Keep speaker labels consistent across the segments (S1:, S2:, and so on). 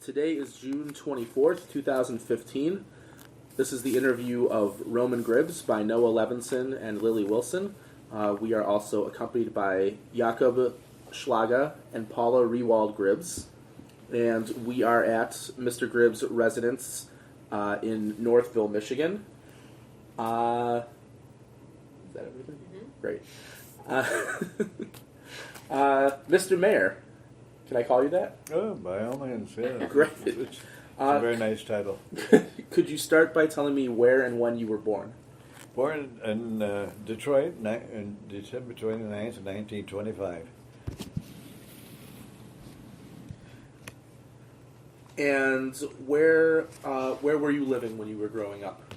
S1: Today is June 24th, 2015. This is the interview of Roman Gribbs by Noah Levinson and Lily Wilson. We are also accompanied by Jakob Schlaga and Paula Rewald Gribbs. And we are at Mr. Gribbs' residence in Northville, Michigan. Is that everything? Mm-hmm. Great. Mr. Mayor, can I call you that?
S2: Oh, by all means, yeah.
S1: Great.
S2: It's a very nice title.
S1: Could you start by telling me where and when you were born?
S2: Born in Detroit on December 29th, 1925.
S1: And where were you living when you were growing up?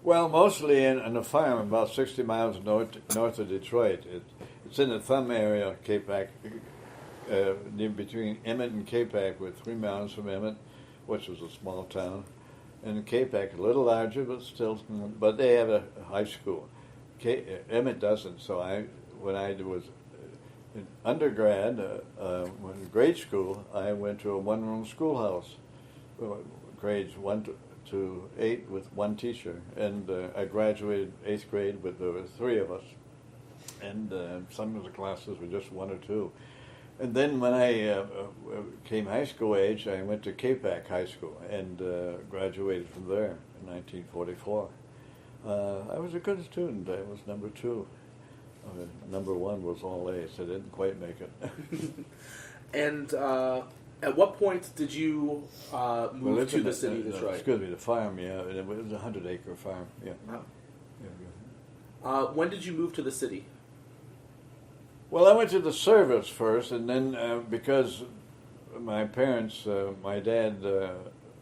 S2: Well, mostly on a farm about 60 miles north of Detroit. It's in the Thumb area, Capac, near between Emmett and Capac. We're 3 miles from Emmett, which was a small town. And Capac, a little larger, but they have a high school. Emmett doesn't, so when I was in undergrad, in grade school, I went to a one-room schoolhouse, grades 1 to 8 with one teacher, and I graduated 8th grade, but there were 3 of us, and some of the classes were just 1 or 2. And then when I came high school age, I went to Capac High School and graduated from there in 1944. I was a good student. I was number 2. Number 1 was all A's. I didn't quite make it.
S1: And at what point did you move to the city of Detroit?
S2: Excuse me, the farm, yeah. It was a 100-acre farm, yeah.
S1: Wow.
S2: Yeah.
S1: When did you move to the city?
S2: Well, I went to the service first, and then because my parents, my dad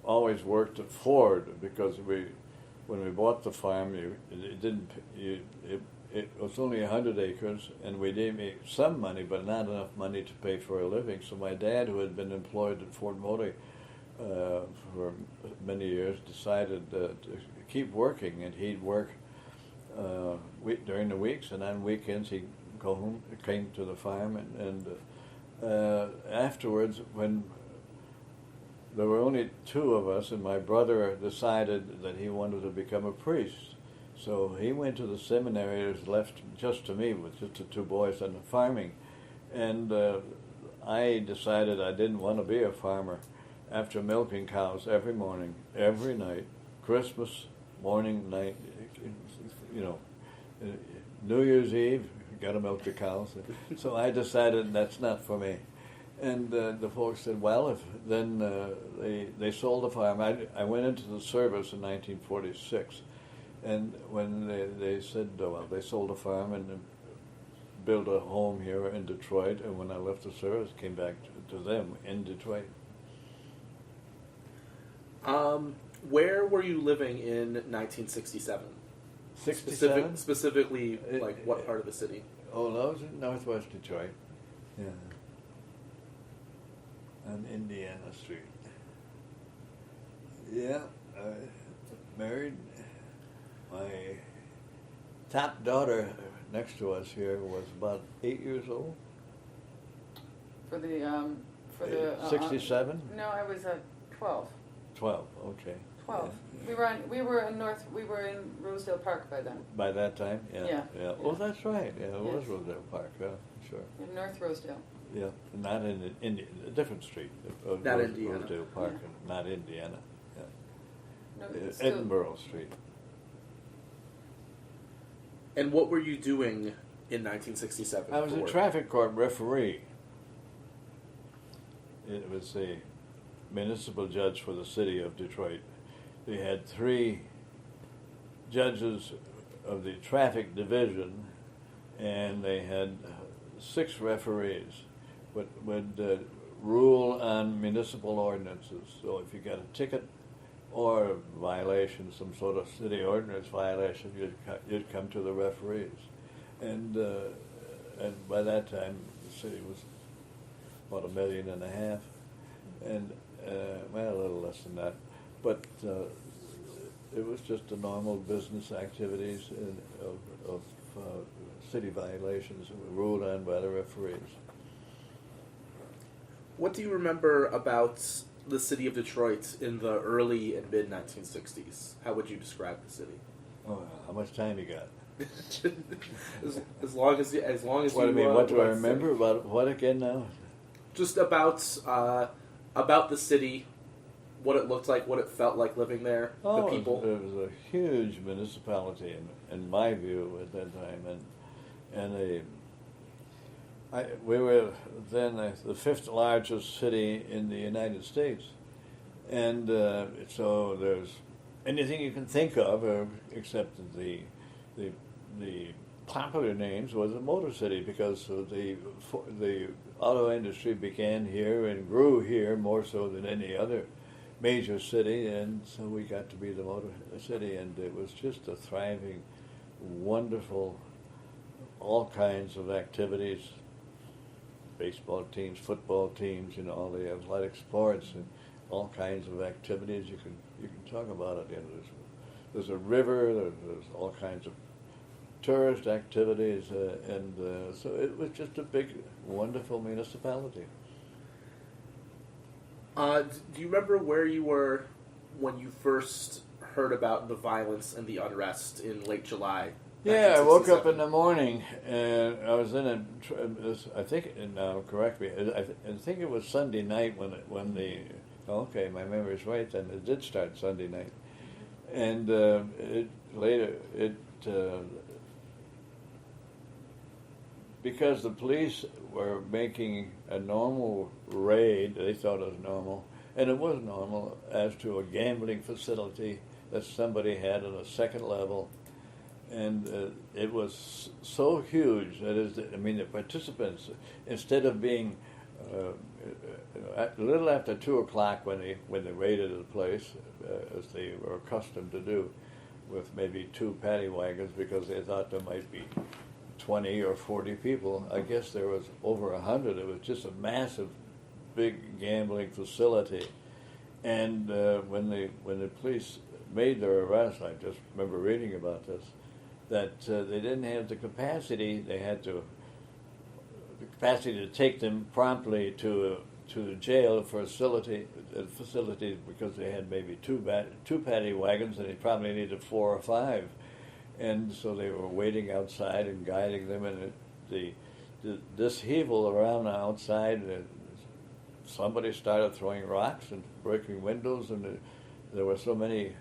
S2: always worked at Ford, because when we bought the farm, it was only 100 acres, and we did make some money, but not enough money to pay for a living. So my dad, who had been employed at Ford Motor for many years, decided to keep working, and he'd work during the weeks, and on weekends he'd go home, came to the farm, and afterwards, when there were only 2 of us, and my brother decided that he wanted to become a priest. So he went to the seminary. It was left just to me with just the 2 boys and the farming. And I decided I didn't want to be a farmer. After milking cows every morning, every night, Christmas morning, night, New Year's Eve, got to milk the cows. So I decided that's not for me. And the folks said, well, then they sold the farm. I went into the service in 1946. And when they said, well, they sold the farm and built a home here in Detroit, and when I left the service, came back to them in Detroit.
S1: Where were you living in 1967?
S2: 67?
S1: Specifically, like what part of the city?
S2: Oh, I was in northwest Detroit. Yeah. On Indiana Street. Yeah, married. My top daughter next to us here was about 8 years old.
S3: For the
S2: 67?
S3: No, I was 12.
S2: 12, okay.
S3: 12.
S2: Yeah.
S3: We were in Rosedale Park by then.
S2: By that time, yeah.
S3: Yeah.
S2: Oh, that's right. Yeah, it was
S3: Yes.
S2: Rosedale Park. Yeah, sure.
S3: In North Rosedale.
S2: Yeah, not in a different street.
S1: Not Indiana.
S2: Rosedale Park,
S3: Yeah.
S2: and not Indiana. Yeah.
S3: No, it's still-
S2: Edinburgh Street.
S1: And what were you doing in 1967?
S2: I was a traffic court referee. It was a municipal judge for the city of Detroit. They had 3 judges of the traffic division, and they had 6 referees would rule on municipal ordinances. So if you got a ticket or a violation, some sort of city ordinance violation, you'd come to the referees. And by that time, the city was about $1.5 million, and well, a little less than that. But it was just the normal business activities of city violations that were ruled on by the referees.
S1: What do you remember about the city of Detroit in the early and mid 1960s? How would you describe the city?
S2: Oh, how much time you got?
S1: as long as
S2: What
S1: you.
S2: I mean, what do I
S1: want to say.
S2: remember about what again now?
S1: Just about the city, what it looked like, what it felt like living there,
S2: Oh,
S1: the people.
S2: it was a huge municipality in my view at that time, we were then the fifth largest city in the United States, and so there's anything you can think of, except that the popular names was the Motor City, because the auto industry began here and grew here more so than any other major city, and so we got to be the Motor City, and it was just a thriving, wonderful, all kinds of activities, baseball teams, football teams, all the athletic sports, and all kinds of activities you can talk about it. There's a river, there's all kinds of tourist activities, and so it was just a big, wonderful municipality.
S1: Do you remember where you were when you first heard about the violence and the unrest in late July?
S2: Yeah, I woke up
S1: 1967?
S2: in the morning and I was in I think, now correct me, I think it was Sunday night okay, my memory's right then, it did start Sunday night. And because the police were making a normal raid, they thought it was normal, and it was normal, as to a gambling facility that somebody had on a second level. And it was so huge the participants, instead of being a little after 2:00 when they raided the place, as they were accustomed to do, with maybe 2 paddy wagons, because they thought there might be 20 or 40 people. I guess there was over 100. It was just a massive, big gambling facility. And when the police made their arrest, I just remember reading about this, that they didn't have the capacity. They had the capacity to take them promptly to jail facilities, because they had maybe 2 paddy wagons, and they probably needed 4 or 5, and so they were waiting outside and guiding them. And this heaval around outside, somebody started throwing rocks and breaking windows, and there were so many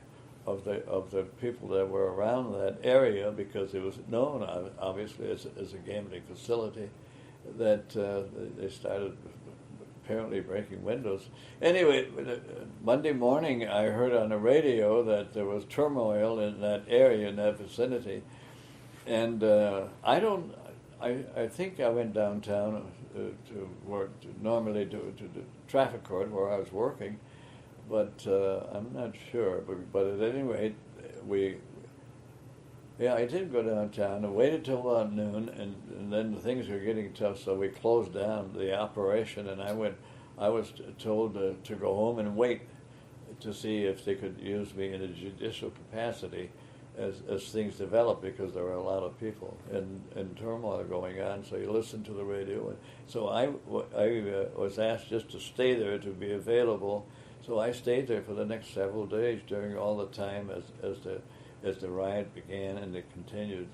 S2: of the people that were around that area, because it was known obviously as a gambling facility, that they started apparently breaking windows. Anyway, Monday morning I heard on the radio that there was turmoil in that area, in that vicinity, and I think I went downtown to work, normally to the traffic court where I was working, but I'm not sure. But at any rate, I did go downtown and waited till about noon, and then things were getting tough, so we closed down the operation, and I was told to go home and wait to see if they could use me in a judicial capacity as things developed, because there were a lot of people and turmoil going on, so you listen to the radio. And so I was asked just to stay there, to be available. So I stayed there for the next several days, during all the time as the riot began, and it continued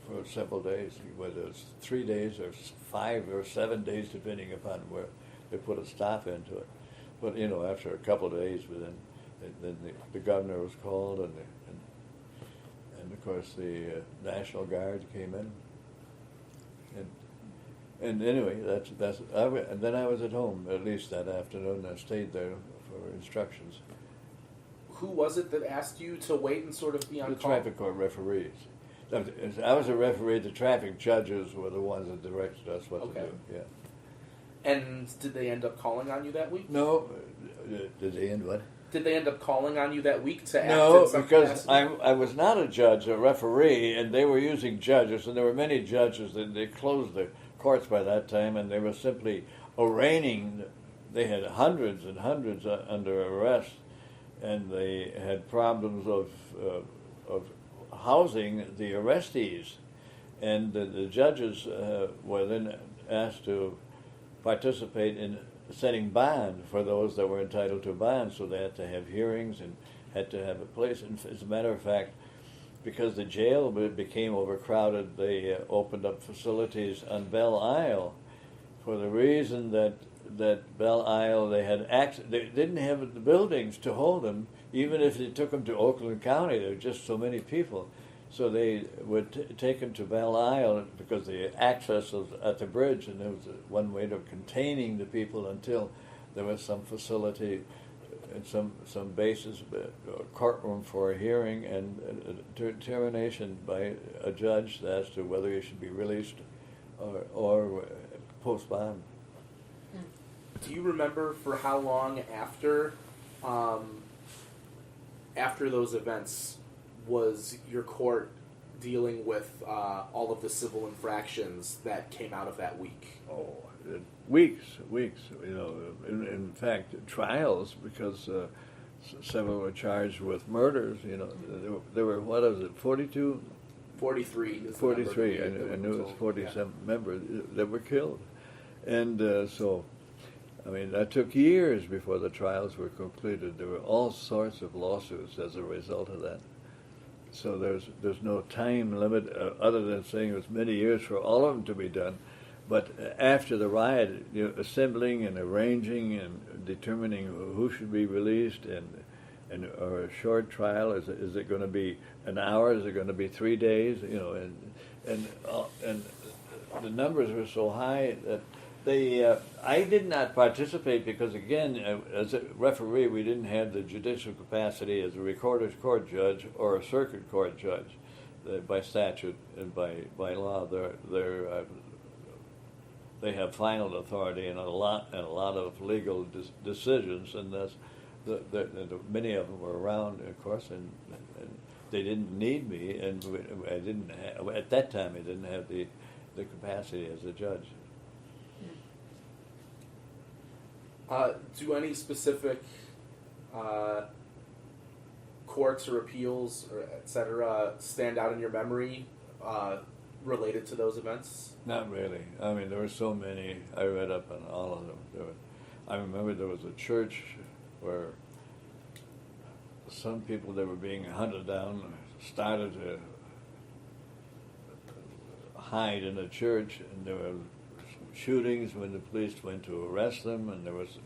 S2: for several days, whether it's 3 days or 5 or 7 days, depending upon where they put a stop into it. But after a couple of days, then the governor was called, and of course the National Guard came in, and anyway, and then I was at home at least that afternoon. I stayed there for instructions.
S1: Who was it that asked you to wait and sort of be on
S2: The
S1: call?
S2: traffic court referees. I was a referee. The traffic judges were the ones that directed us what to do. Yeah.
S1: And did they end up calling on you that week?
S2: No. Did they end what?
S1: Did they end up calling on you that week to act
S2: No,
S1: in some
S2: because
S1: capacity?
S2: I was not a judge, a referee, and they were using judges, and there were many judges. They closed the courts by that time, and they were simply arraigning. They had hundreds and hundreds under arrest, and they had problems of housing the arrestees, and the judges were then asked to participate in setting bond for those that were entitled to bond. So they had to have hearings and had to have a place. And as a matter of fact, because the jail became overcrowded, they opened up facilities on Belle Isle for the reason that Belle Isle, they didn't have the buildings to hold them. Even if they took them to Oakland County, there were just so many people. So they would take them to Belle Isle because the access was at the bridge, and there was one way of containing the people until there was some facility and some basis, a courtroom for a hearing and a determination by a judge as to whether he should be released or post bond.
S1: Do you remember for how long after those events was your court dealing with all of the civil infractions that came out of that week?
S2: Oh, weeks. In fact, trials, because several were charged with murders. There were, what is it, 42?
S1: 43.
S2: 43. I knew it was 47 members that were killed. And so, I mean, that took years before the trials were completed. There were all sorts of lawsuits as a result of that. So there's no time limit other than saying it was many years for all of them to be done. But after the riot, assembling and arranging and determining who should be released or a short trial, is it going to be an hour? Is it going to be 3 days? And the numbers were so high that I did not participate because, again, as a referee, we didn't have the judicial capacity as a recorder's court judge or a circuit court judge. By statute and by law, they have final authority and a lot of legal decisions, and many of them were around, of course, and they didn't need me, and I didn't at that time. I didn't have the capacity as a judge.
S1: Do any specific courts or appeals or et cetera stand out in your memory related to those events?
S2: Not really. I mean, there were so many. I read up on all of them. I remember there was a church where some people that were being hunted down started to hide in a church, and there were shootings when the police went to arrest them, and there was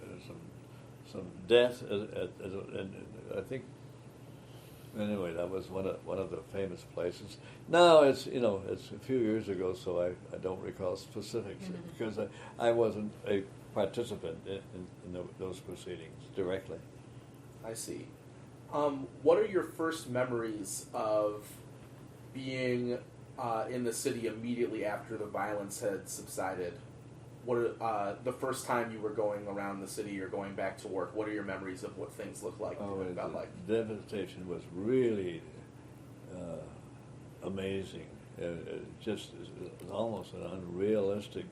S2: some death. And I think, anyway, that was one of the famous places. Now it's a few years ago, so I don't recall specifics because I wasn't a participant in those proceedings directly.
S1: I see. What are your first memories of being in the city immediately after the violence had subsided? What are the first time you were going around the city or going back to work? What are your memories of what things looked like?
S2: The devastation was really amazing. It just is almost an unrealistic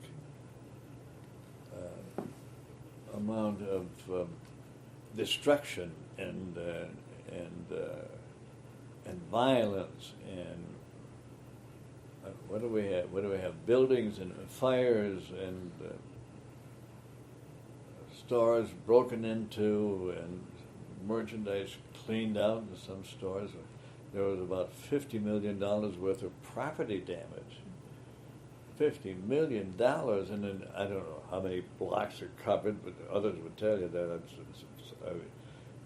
S2: amount of destruction and violence and. What do we have? What do we have? Buildings and fires and stores broken into and merchandise cleaned out in some stores. There was about $50 million worth of property damage. $50 million, and then I don't know how many blocks are covered, but others would tell you that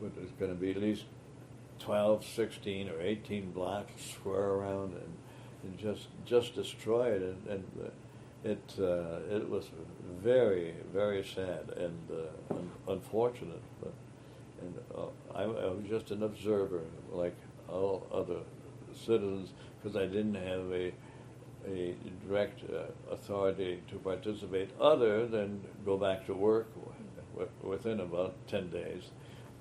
S2: it's going to be at least 12, 16, or 18 blocks square around and just destroyed, and it was very, very sad and unfortunate. I was just an observer, like all other citizens, because I didn't have a direct authority to participate, other than go back to work within about 10 days,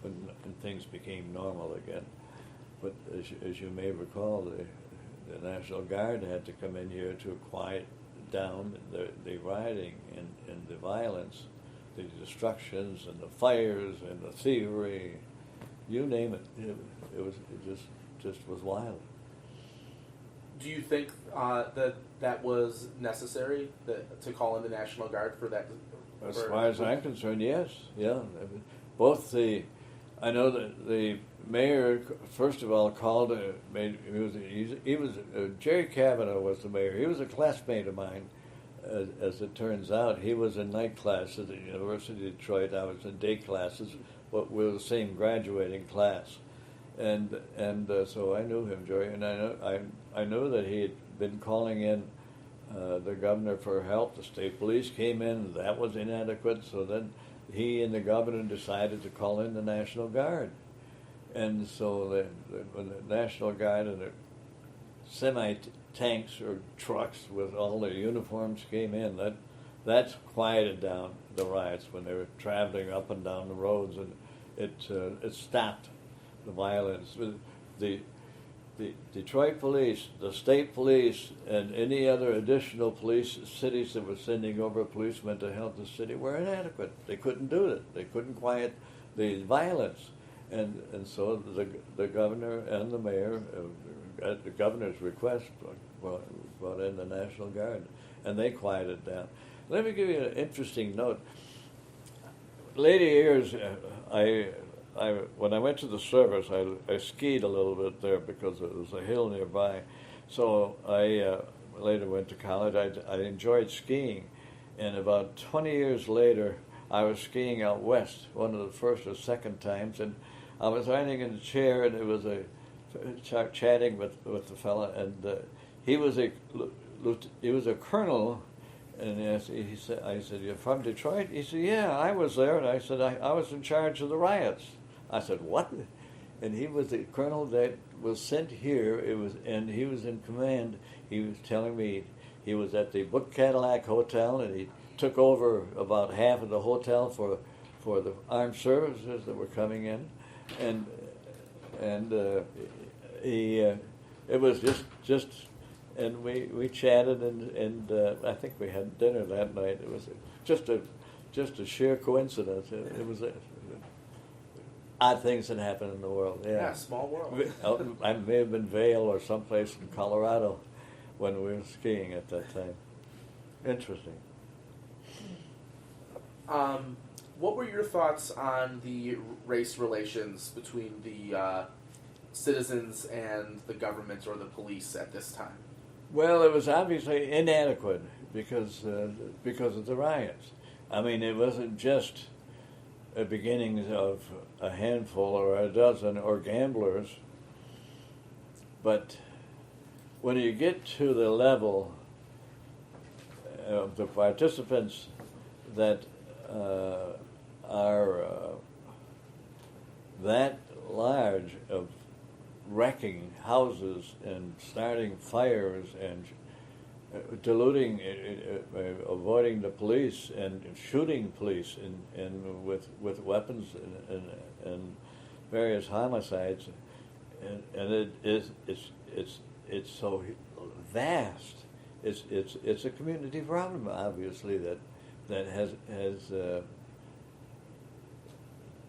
S2: when things became normal again. But as you may recall, the National Guard had to come in here to quiet down the rioting and the violence, the destructions and the fires and the thievery, you name it. It just was wild.
S1: Do you think that was necessary to call in the National Guard for that
S2: As
S1: Or-
S2: far as I'm concerned, yes, yeah. I know that the mayor first of all called. Jerry Kavanaugh was the mayor. He was a classmate of mine. As it turns out, he was in night class at the University of Detroit. I was in day classes, but we were the same graduating class, and so I knew him, Jerry, and I knew that he had been calling in the governor for help. The state police came in. That was inadequate. So then he and the governor decided to call in the National Guard. And so when the National Guard and the semi-tanks or trucks with all their uniforms came in, that's quieted down the riots when they were traveling up and down the roads, and it stopped the violence. The Detroit police, the state police, and any other additional police cities that were sending over policemen to help the city were inadequate. They couldn't do it. They couldn't quiet the violence. And so the governor and the mayor, at the governor's request, brought in the National Guard, and they quieted down. Let me give you an interesting note. Later years, when I went to the service, I skied a little bit there because there was a hill nearby. So I later went to college. I enjoyed skiing, and about 20 years later, I was skiing out west, one of the first or second times, and I was riding in a chair, and it was chatting with the fella, and he was a colonel. And I said, "You're from Detroit?" He said, "Yeah, I was there." And I said, I was in charge of the riots. I said, "What?" And he was the colonel that was sent here. And he was in command. He was telling me he was at the Book Cadillac Hotel, and he took over about half of the hotel for the armed services that were coming in, and it was just. And we chatted, and I think we had dinner that night. It was just a sheer coincidence. It was odd things that happen in the world.
S1: Yeah, small world.
S2: I may have been Vail or someplace in Colorado when we were skiing at that time. Interesting.
S1: What were your thoughts on the race relations between the citizens and the government or the police at this time?
S2: Well, it was obviously inadequate because of the riots. I mean, it wasn't just a beginning of a handful or a dozen or gamblers, but when you get to the level of the participants that are that large of wrecking houses and starting fires and diluting, avoiding the police and shooting police and with weapons and various homicides, and it's so vast. It's a community problem, obviously, that has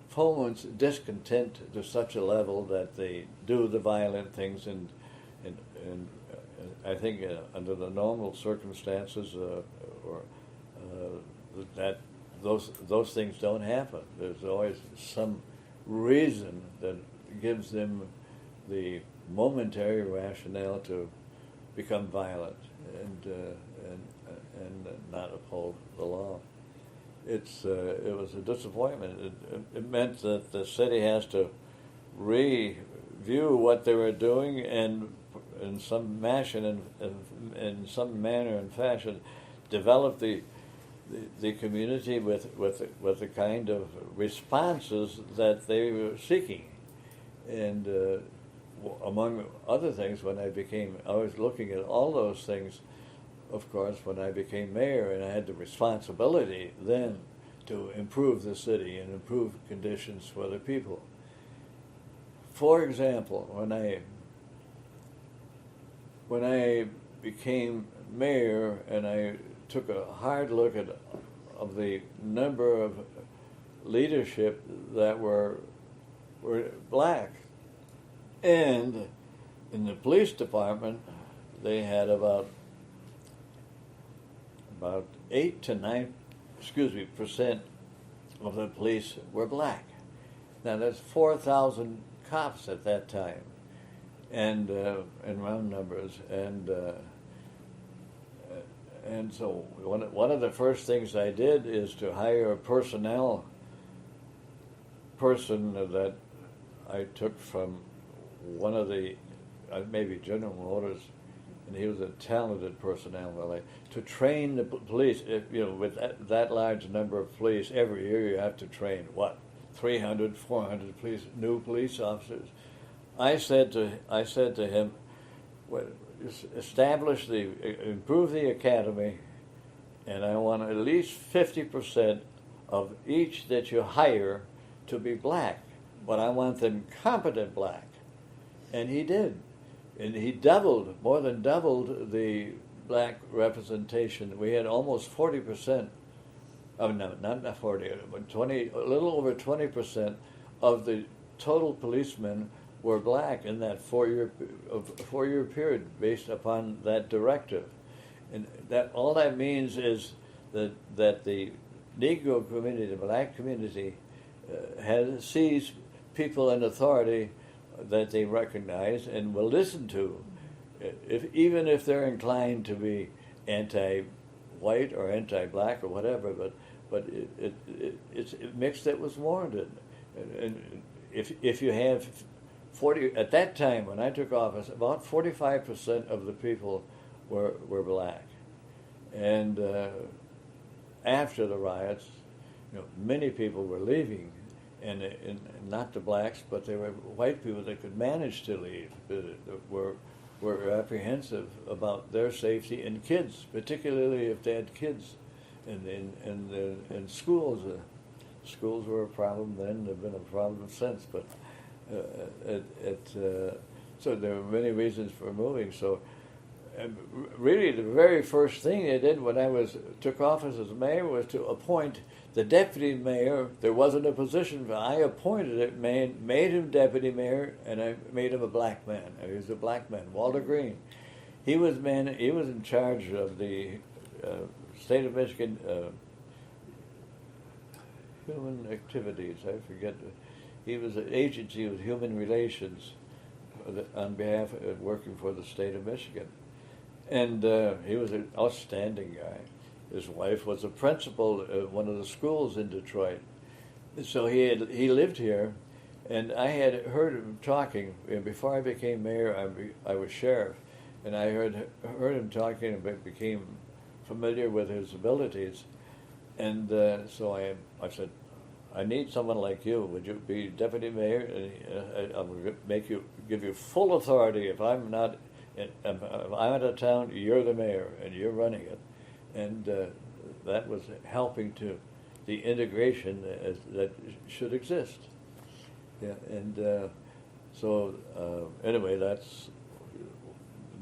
S2: foment's discontent to such a level that they do the violent things, and I think under the normal circumstances, that those things don't happen. There's always some reason that gives them the momentary rationale to become violent and not uphold the law. It was a disappointment. It meant that the city has to review what they were doing and in some manner and fashion develop the community with the kind of responses that they were seeking. And among other things, I was looking at all those things, of course, when I became mayor, and I had the responsibility then to improve the city and improve conditions for the people. For example, when I became mayor and I took a hard look at of the number of leadership that were black, and in the police department they had about 8 to 9 percent of the police were black. Now that's 4,000 cops at that time, and in round numbers, and so one of the first things I did is to hire a personnel person that I took from one of the maybe General Motors, and he was a talented personnel really, to train the police. With that large number of police, every year you have to train 300, 400 new police officers. I said to him, improve the academy, and I want at least 50% of each that you hire to be black, but I want them competent black. And he did. And he more than doubled the black representation. We had almost 40%, not 40, but 20, a little over 20% of the total policemen were black in that four-year period based upon that directive. And that all that means is that the Negro community, the black community, sees people in authority that they recognize and will listen to, even if they're inclined to be anti-white or anti-black or whatever. But it's a mix that was warranted. And if you have 40 at that time when I took office, about 45% of the people were black, and after the riots, many people were leaving. And not the blacks, but they were white people that could manage to leave, were apprehensive about their safety, and kids, particularly if they had kids, and schools. Schools were a problem then; they've been a problem since. But so there were many reasons for moving. So really, the very first thing they did when I took office as mayor was to appoint the deputy mayor. There wasn't a position, but I appointed it, made him deputy mayor, and I made him a black man. He was a black man, Walter Green. He was in charge of the state of Michigan human activities. I forget. He was an agency of human relations on behalf of working for the state of Michigan. And he was an outstanding guy. His wife was a principal at one of the schools in Detroit. So he lived here, and I had heard him talking. Before I became mayor, I was sheriff, and I heard him talking and became familiar with his abilities. And so I said, I need someone like you. Would you be deputy mayor? And I will give you full authority. If I'm not, if I'm out of town, you're the mayor, and you're running it. And that was helping to the integration that should exist. Yeah, and so anyway, that's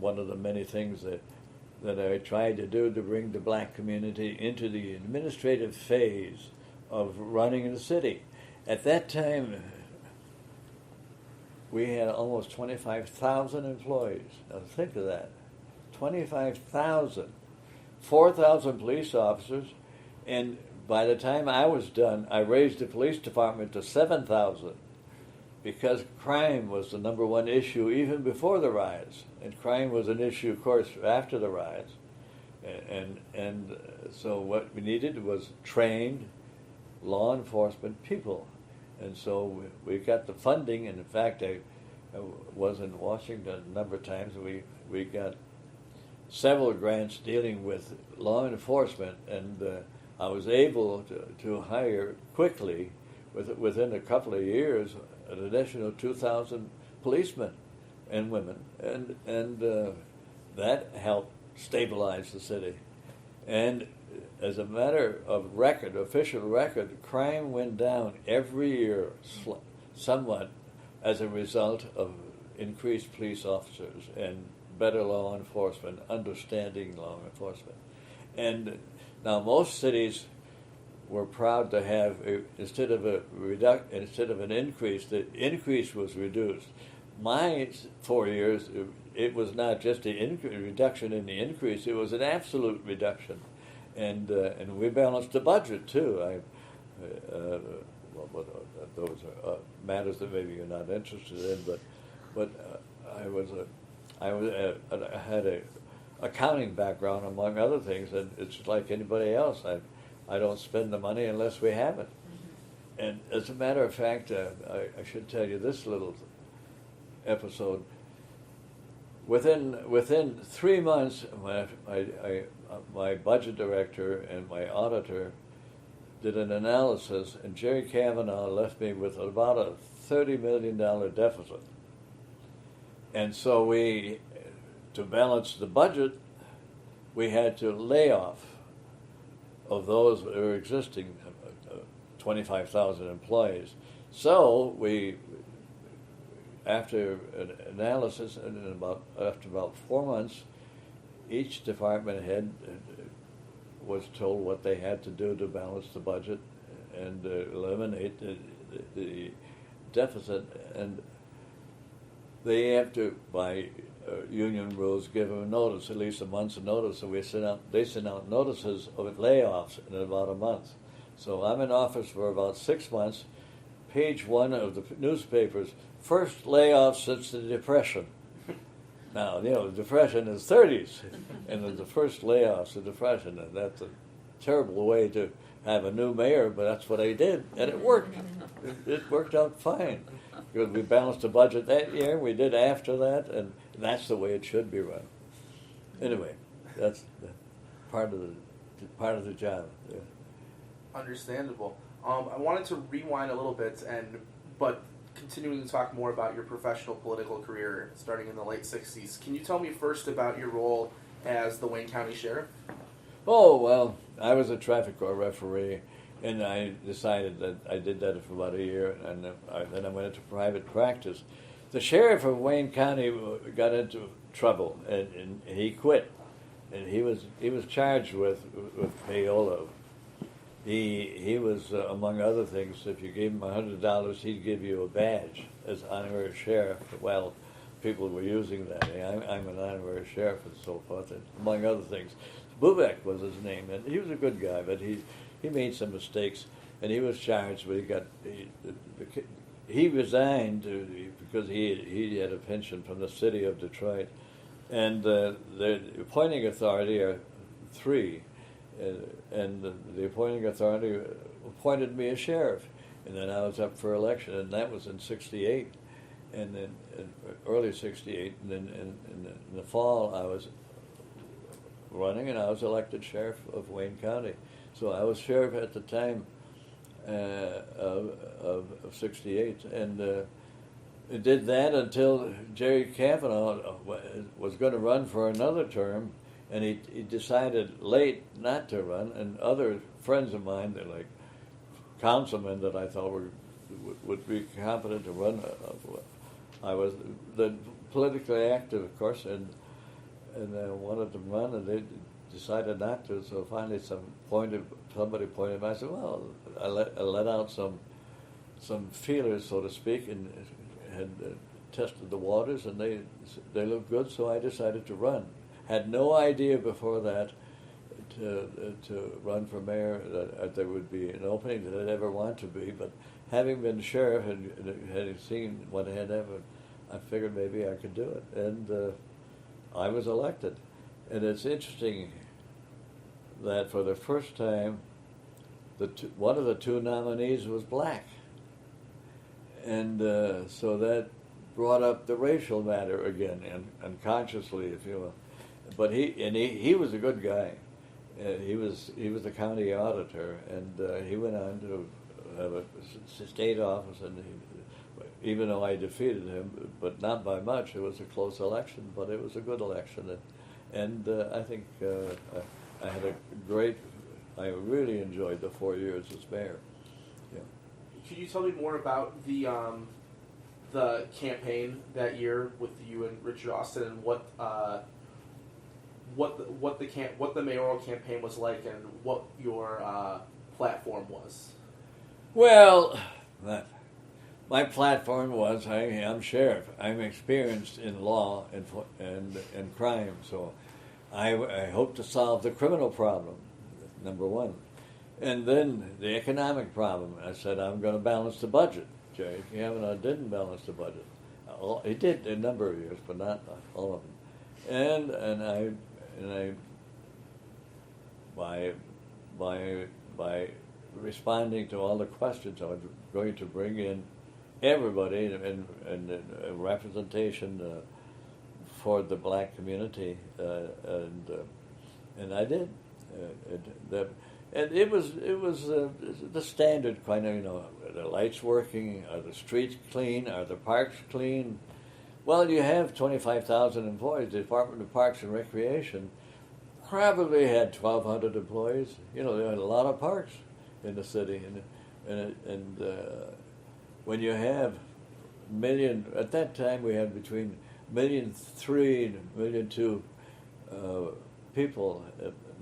S2: one of the many things that I tried to do to bring the black community into the administrative phase of running the city. At that time, we had almost 25,000 employees. Now think of that, 25,000. 4,000 police officers, and by the time I was done, I raised the police department to 7,000 because crime was the number one issue even before the riots, and crime was an issue, of course, after the riots. And so what we needed was trained law enforcement people, and so we got the funding. And in fact, I was in Washington a number of times. We got several grants dealing with law enforcement, and I was able to hire quickly, within a couple of years, an additional 2,000 policemen and women, and that helped stabilize the city. And as a matter of official record, crime went down every year somewhat as a result of increased police officers and better law enforcement, understanding law enforcement. And now most cities were proud to have, instead of an increase, the increase was reduced. My 4 years, it was not just a reduction in the increase, it was an absolute reduction. and we balanced the budget too. Those are matters that maybe you're not interested in, but I had a accounting background among other things, and it's like anybody else. I don't spend the money unless we have it. And as a matter of fact, I should tell you this little episode. Within 3 months, my budget director and my auditor did an analysis, and Jerry Kavanaugh left me with about a $30 million deficit. And so to balance the budget, we had to lay off of those that were existing 25,000 employees. So after an analysis, and after about 4 months, each department head was told what they had to do to balance the budget and eliminate the deficit. And they have to, by union rules, give them notice, at least a month's notice. And they send out notices of layoffs in about a month. So I'm in office for about 6 months. Page 1 of the newspapers: first layoff since the Depression. Now, the Depression is 30s, and the first layoffs, the Depression, and that's a terrible way to have a new mayor, but that's what I did, and it worked. It worked out fine. Because we balanced the budget that year, we did after that, and that's the way it should be run. Anyway, that's part of the job. Yeah.
S1: Understandable. I wanted to rewind a little bit, but continuing to talk more about your professional political career starting in the late 60s. Can you tell me first about your role as the Wayne County Sheriff?
S2: Oh, well, I was a traffic court referee, and I decided that I did that for about a year, and then I went into private practice. The sheriff of Wayne County got into trouble, and he quit. And he was charged with payola. He was, among other things, if you gave him $100, he'd give you a badge as honorary sheriff. Well, people were using that. I'm an honorary sheriff and so forth, and among other things. Bubek was his name, and he was a good guy, but he made some mistakes, and he was charged, but he resigned because he had a pension from the city of Detroit. And the appointing authority are 3. And the appointing authority appointed me as sheriff, and then I was up for election, and that was in '68, and then early '68, and then in the fall I was running, and I was elected sheriff of Wayne County. So I was sheriff at the time of '68, and did that until Jerry Kavanaugh was going to run for another term. And he decided late not to run, and other friends of mine, they're like councilmen that I thought would be competent to run. I was politically active, of course, and I wanted to run, and they decided not to. So finally, somebody pointed me. I said, "Well, I let out some feelers, so to speak, and had tested the waters, and they looked good. So I decided to run." Had no idea before that to run for mayor that there would be an opening that I'd ever want to be. But having been sheriff and had seen what had happened, I figured maybe I could do it. And I was elected. And it's interesting that for the first time, one of the 2 nominees was black. And so that brought up the racial matter again, unconsciously, if you will. But he was a good guy. He was the county auditor, and he went on to have a state office. And even though I defeated him, but not by much, it was a close election, but it was a good election. And I think I had I really enjoyed the 4 years as mayor. Yeah.
S1: Could you tell me more about the campaign that year with you and Richard Austin, and what the mayoral campaign was like, and what your platform was?
S2: Well, my platform was I'm sheriff. I'm experienced in law and crime, so I hope to solve the criminal problem. number one. And then the economic problem. I said, I'm going to balance the budget. Jerry Kavanaugh didn't balance the budget. He did a number of years, but not all of them. And I by responding to all the questions, I was going to bring in everybody and a representation for the black community, and I did. And it was the standard kind of, are the lights working? Are the streets clean? Are the parks clean? Well, you have 25,000 employees. The Department of Parks and Recreation probably had 1,200 employees. They had a lot of parks in the city, and when you have at that time we had between 1,300,000 and 1,200,000 people.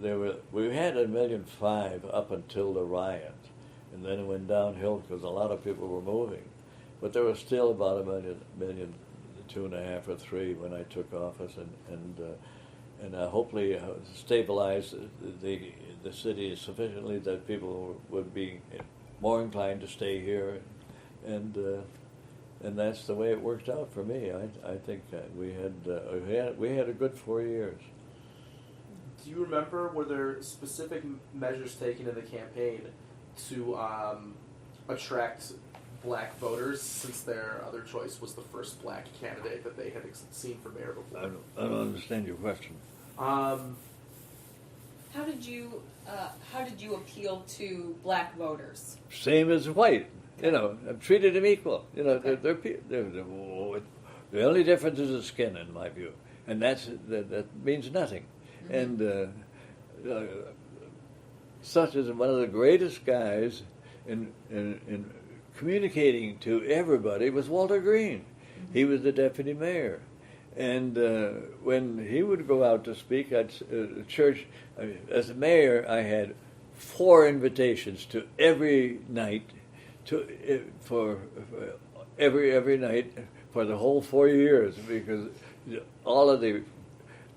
S2: We had 1,500,000 up until the riot, and then it went downhill because a lot of people were moving. But there was still about 1,250,000 or 3 when I took office, and hopefully stabilized the city sufficiently that people would be more inclined to stay here, and that's the way it worked out for me. I think we had a good 4 years.
S1: Do you remember, were there specific measures taken in the campaign to attract black voters, since their other choice was the first black candidate that they had seen for mayor before?
S2: I don't understand your question.
S4: How did you appeal to black voters?
S2: Same as white. I've treated them equal.
S4: Okay.
S2: The only difference is the skin, in my view, and that means nothing.
S4: Mm-hmm.
S2: And such as one of the greatest guys in communicating to everybody was Walter Green.
S4: Mm-hmm.
S2: He was the deputy mayor. And when he would go out to speak at church, as a mayor, I had 4 invitations to every night, for every night for the whole 4 years, because all of the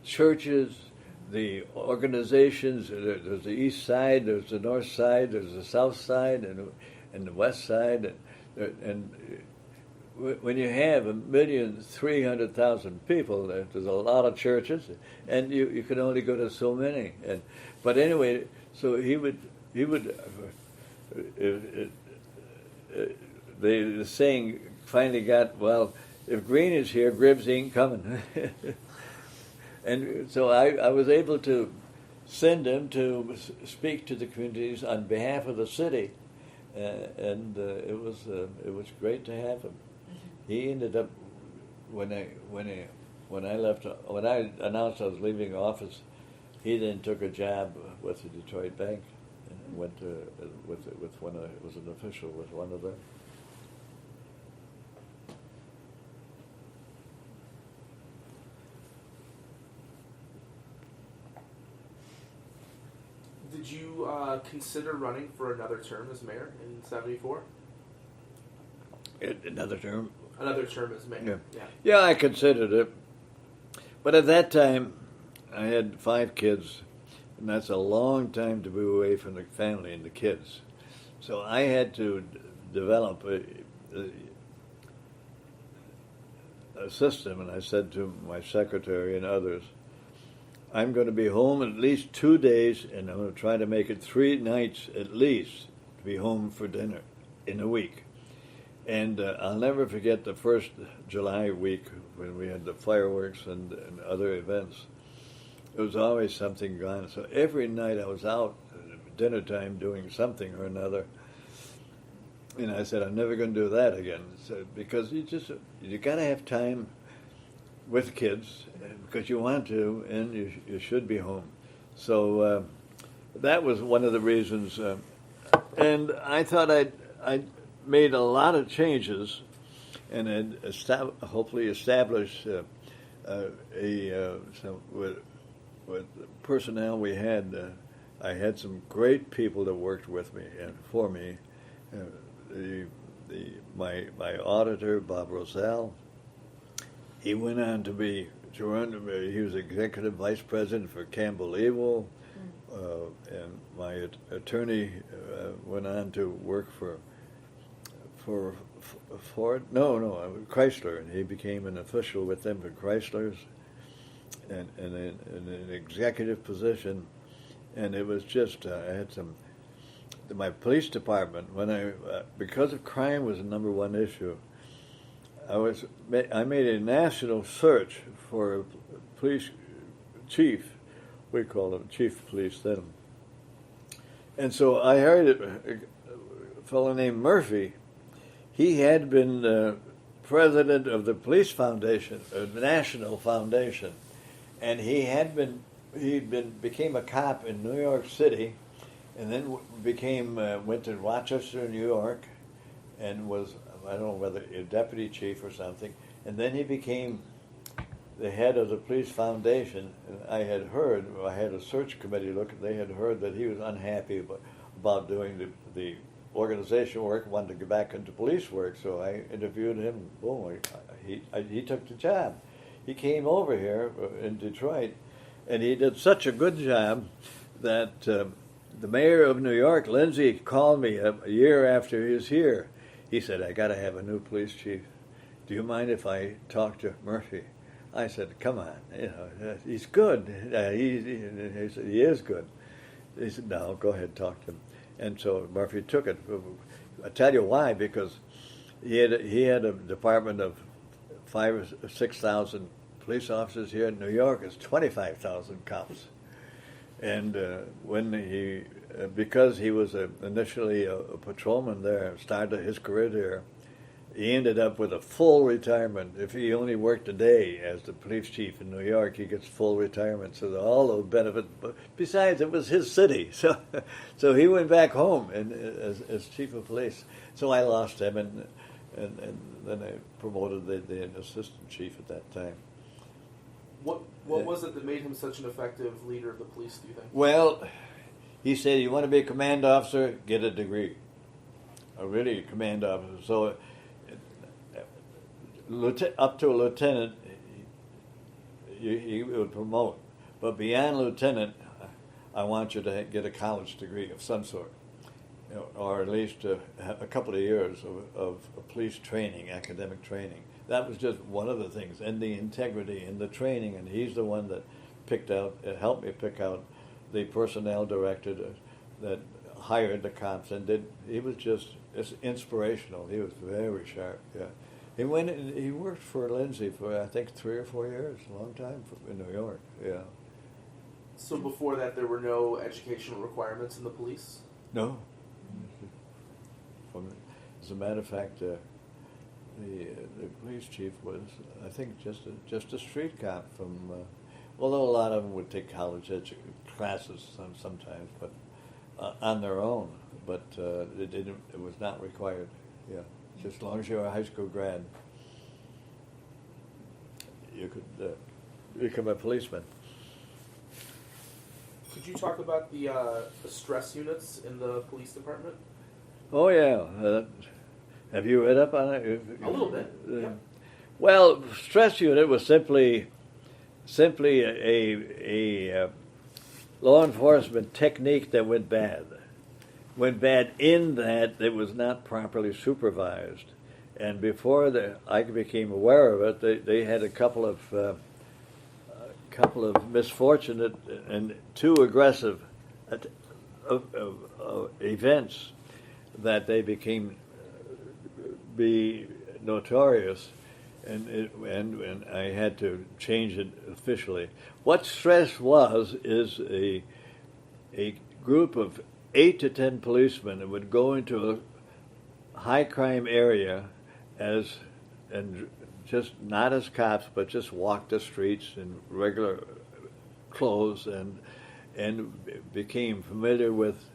S2: churches, the organizations, there's the east side, there's the north side, there's the south side, and the west side, and when you have 1,300,000 people, there's a lot of churches, and you can only go to so many. But anyway, so he would the saying finally got, well, if Green is here, Gribbs ain't coming. And so I was able to send him to speak to the communities on behalf of the city, and it was great to have him. He ended up when I announced I was leaving office, he then took a job with the Detroit Bank and went to with one was an official with one of them.
S1: Did you consider running for another term as mayor in '74?
S2: Another term?
S1: Another term as mayor.
S2: Yeah, I considered it. But at that time, I had 5 kids, and that's a long time to be away from the family and the kids. So I had to develop a system, and I said to my secretary and others, I'm going to be home at least 2 days, and I'm going to try to make it 3 nights at least to be home for dinner in a week. And I'll never forget the first July week when we had the fireworks and other events. There was always something gone. So every night I was out at dinner time doing something or another. And I said, I'm never going to do that again. So, because you got to have time with kids because you want to, and you should be home. So that was one of the reasons. And I thought I'd made a lot of changes, and had hopefully established with the personnel we had. I had some great people that worked with me and for me. My auditor, Bob Rosell, he went on to be he was executive vice president for Campbell Ewell. And my attorney went on to work for Ford. No, Chrysler, and he became an official with them for Chrysler's, and in an executive position. And it was just I had some. My police department, when because of crime was the number one issue, I made a national search for a police chief. We called him chief of police then. And so I hired a fellow named Murphy. He had been president of the police foundation, a national foundation, and became a cop in New York City, and then went to Rochester, New York, and was, I don't know whether a deputy chief or something, and then he became the head of the police foundation. And I had a search committee look, they had heard that he was unhappy about doing the organization work, wanted to get back into police work, so I interviewed him. Boom, he took the job. He came over here in Detroit, and he did such a good job that the mayor of New York, Lindsay, called me a year after he was here. He said, "I got to have a new police chief. Do you mind if I talk to Murphy?" I said, "Come on, he's good." He said, "He is good." He said, "No, go ahead, talk to him." And so Murphy took it. I tell you why, because he had a department of 5,000 or 6,000 police officers. Here in New York, it's 25,000 cops. And because he was initially a patrolman there, started his career there, he ended up with a full retirement. If he only worked a day as the police chief in New York, he gets full retirement. So all those benefits. But besides, it was his city, so he went back home as chief of police. So I lost him, and then I promoted the assistant chief at that time.
S1: What was it that made him such an effective leader of the police, do you think?
S2: Well, he said, "You want to be a command officer? Get a degree, a really command officer." So up to a lieutenant, he would promote. But beyond lieutenant, I want you to get a college degree of some sort, or at least a couple of years of police training, academic training. That was just one of the things, and the integrity and the training. And he's the one that helped me pick out the personnel director that hired the cops, and he was just inspirational. He was very sharp. Yeah. He worked for Lindsay for, I think, 3 or 4 years, a long time in New York, yeah.
S1: So before that, there were no educational requirements in the police?
S2: No. As a matter of fact, the police chief was, I think, just a street cop from, although a lot of them would take college classes sometimes, but on their own, but it was not required, yeah. Just as long as you're a high school grad, you could become a policeman.
S1: Could you talk about the stress units in the police department?
S2: Oh yeah, have you read up on it?
S1: A little bit. Yeah.
S2: Well, stress unit was simply a law enforcement technique that went bad. Went bad in that it was not properly supervised, and before I became aware of it, they had a couple of misfortunate and too aggressive events that they became be notorious, and I had to change it officially. What stress is a group of 8 to 10 policemen that would go into a high crime area and just not as cops, but just walk the streets in regular clothes and became familiar with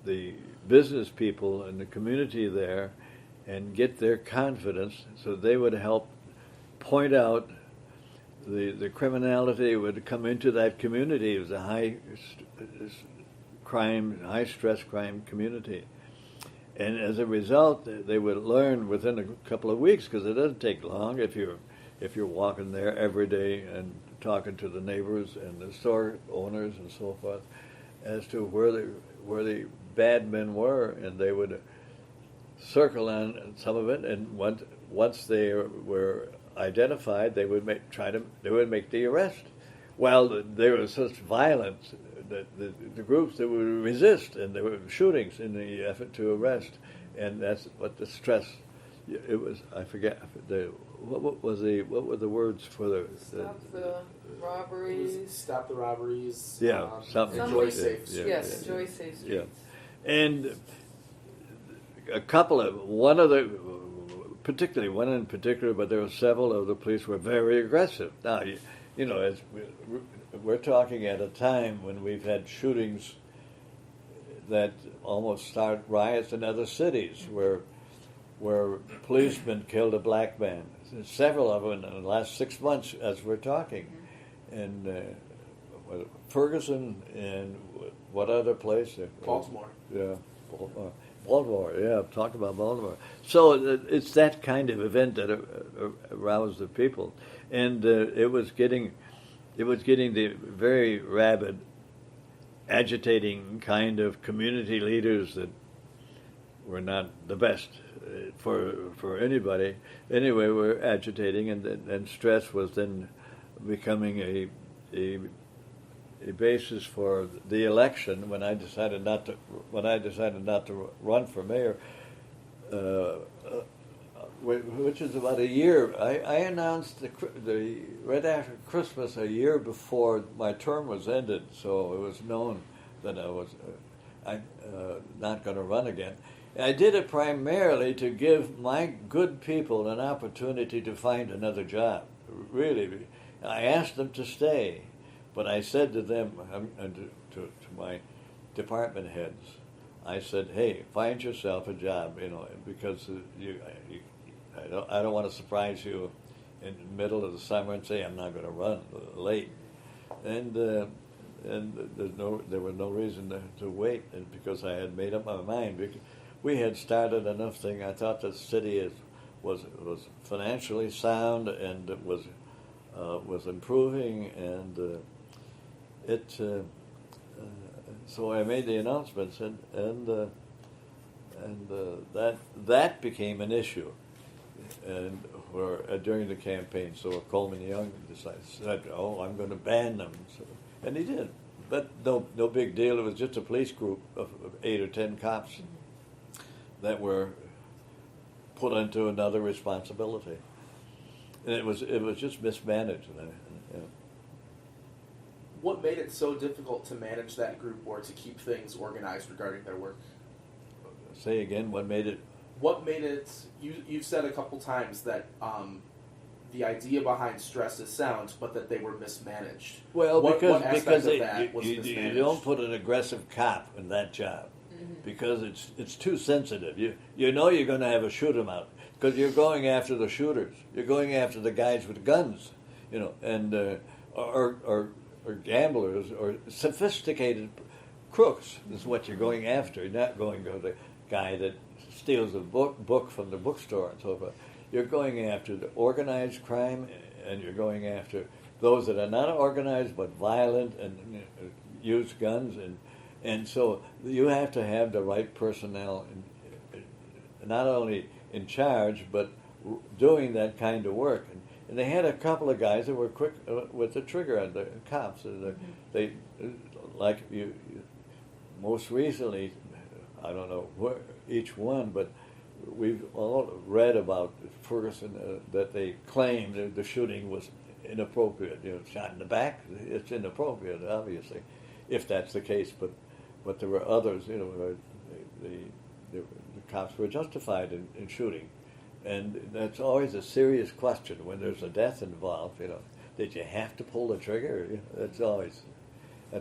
S2: the business people and the community there and get their confidence, so they would help point out the criminality that would come into that community. It was a high stress crime community, and as a result, they would learn within a couple of weeks, because it doesn't take long if you're walking there every day and talking to the neighbors and the store owners and so forth as to where the bad men were, and they would circle on some of it, and once they were identified, they would make the arrest. While there was such violence, that the groups that would resist, and there were shootings in the effort to arrest, and that's what the stress. It was, I forget what were the words for the
S3: Stop the robberies.
S1: Stop the robberies.
S2: Yeah, something.
S1: Enjoy safe streets.
S3: Yes, enjoy safe streets.
S2: Yeah, and particularly one in particular, but there were several of the police were very aggressive. Now, you know, as we're talking at a time when we've had shootings that almost start riots in other cities where policemen killed a black man. Several of them in the last 6 months as we're talking. And Ferguson and what other place?
S1: Baltimore.
S2: Yeah, Baltimore. Yeah, I've talked about Baltimore. So it's that kind of event that aroused the people, and it was getting the very rabid, agitating kind of community leaders that were not the best for anybody. Anyway, we're agitating, and stress was then becoming a basis for the election. When I decided not to run for mayor, which is about a year, I announced the right after Christmas, a year before my term was ended. So it was known that I was not going to run again. I did it primarily to give my good people an opportunity to find another job. Really, I asked them to stay, but I said to them, to my department heads, I said, "Hey, find yourself a job, because I don't want to surprise you in the middle of the summer and say I'm not going to run late." And there was no reason to wait, and because I had made up my mind. We had started enough thing. I thought the city was financially sound, and it was improving, and so I made the announcements, and that became an issue, and during the campaign. So Coleman Young said, "Oh, I'm going to ban them," and he did. But no big deal. It was just a police group of 8 or 10 cops that were put into another responsibility, and it was just mismanaged.
S1: What made it so difficult to manage that group or to keep things organized regarding their work?
S2: Say again, what made it?
S1: What made it? You've said a couple times that the idea behind stress is sound, but that they were mismanaged.
S2: Well,
S1: what
S2: because
S1: you
S2: don't put an aggressive cop in that job, because it's too sensitive. You know you're going to have a shoot 'em out because you're going after the shooters. You're going after the guys with guns, and or gamblers or sophisticated crooks is what you're going after. You're not going to the guy that steals a book from the bookstore and so forth. You're going after the organized crime, and you're going after those that are not organized but violent and use guns, and so you have to have the right personnel, not only in charge but doing that kind of work. And they had a couple of guys that were quick with the trigger on the cops. They like you. Most recently, I don't know each one, but we've all read about Ferguson that they claimed the shooting was inappropriate. Shot in the back. It's inappropriate, obviously, if that's the case. But there were others. The cops were justified in shooting. And that's always a serious question when there's a death involved. Did you have to pull the trigger? That's always a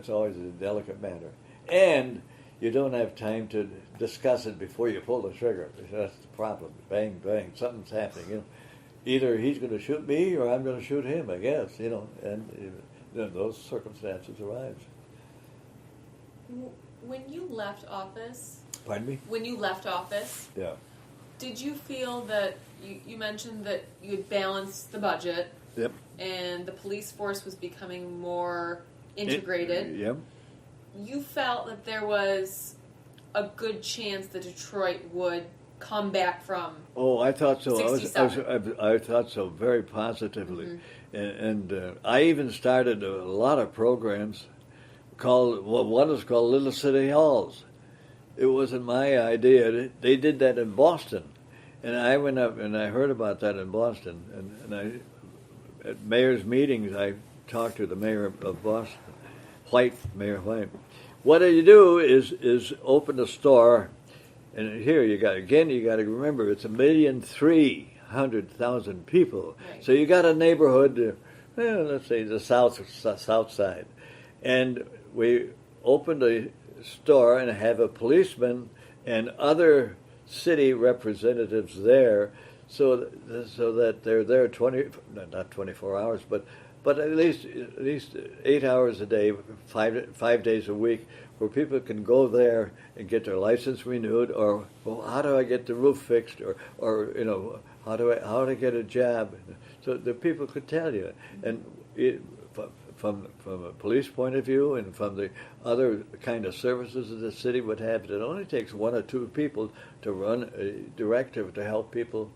S2: delicate matter. And you don't have time to discuss it before you pull the trigger. That's the problem. Bang, bang, something's happening. Either he's going to shoot me or I'm going to shoot him, I guess. And those circumstances arise.
S4: When you left office.
S2: Pardon me?
S4: When you left office.
S2: Yeah.
S4: Did you feel that you mentioned that you had balanced the budget
S2: Yep.
S4: and the police force was becoming more integrated.
S2: Yep.
S4: You felt that there was a good chance that Detroit would come back from.
S2: Oh, I thought so. I thought so very positively, and I even started a lot of programs called one is called Little City Halls. It wasn't my idea. They did that in Boston, and I went up and I heard about that in Boston, and I at mayor's meetings I talked to the mayor of Boston, Mayor White. What you do is open a store. And here you got to remember it's 1,300,000 people.
S4: Right.
S2: So you got a neighborhood, let's say the south side, and we opened a store and have a policeman and other city representatives there, so that they're there not 24 hours, but at least 8 hours a day, 5 days a week, where people can go there and get their license renewed, or how do I get the roof fixed, or how do I get a job, so the people could tell you. And from a police point of view and from the other kind of services that the city would have, it only takes one or two people to run a directive to help people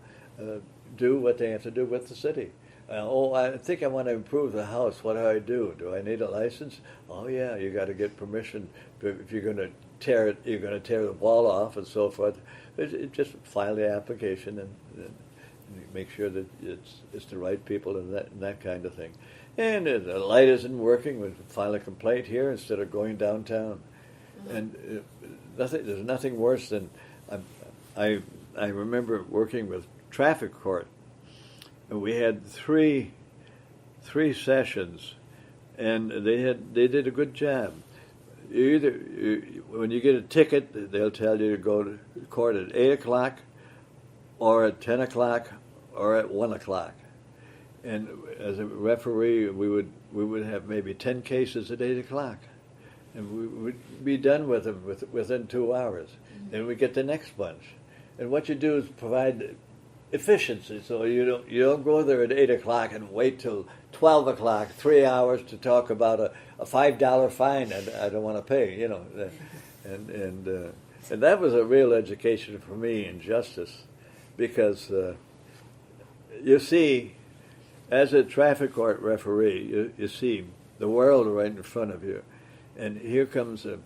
S2: do what they have to do with the city. I think I want to improve the house. What do? Do I need a license? Oh yeah, you got to get permission. If you're going to tear it, you're going to tear the wall off and so forth. Just file the application and make sure that it's the right people and that kind of thing. And if the light isn't working, we file a complaint here instead of going downtown. Mm-hmm. And there's nothing worse than I remember working with traffic court. We had three sessions, and they did a good job. When you get a ticket, they'll tell you to go to court at 8:00, or at 10:00, or at 1:00. And as a referee, we would have maybe 10 cases at 8:00, and we would be done with them within 2 hours. Mm-hmm. And we get the next bunch. And what you do is provide efficiency, so you don't go there at 8:00 and wait till 12:00, 3 hours to talk about a $5 fine and I don't want to pay, and that was a real education for me in justice, because you see, as a traffic court referee, you see the world right in front of you, and here comes a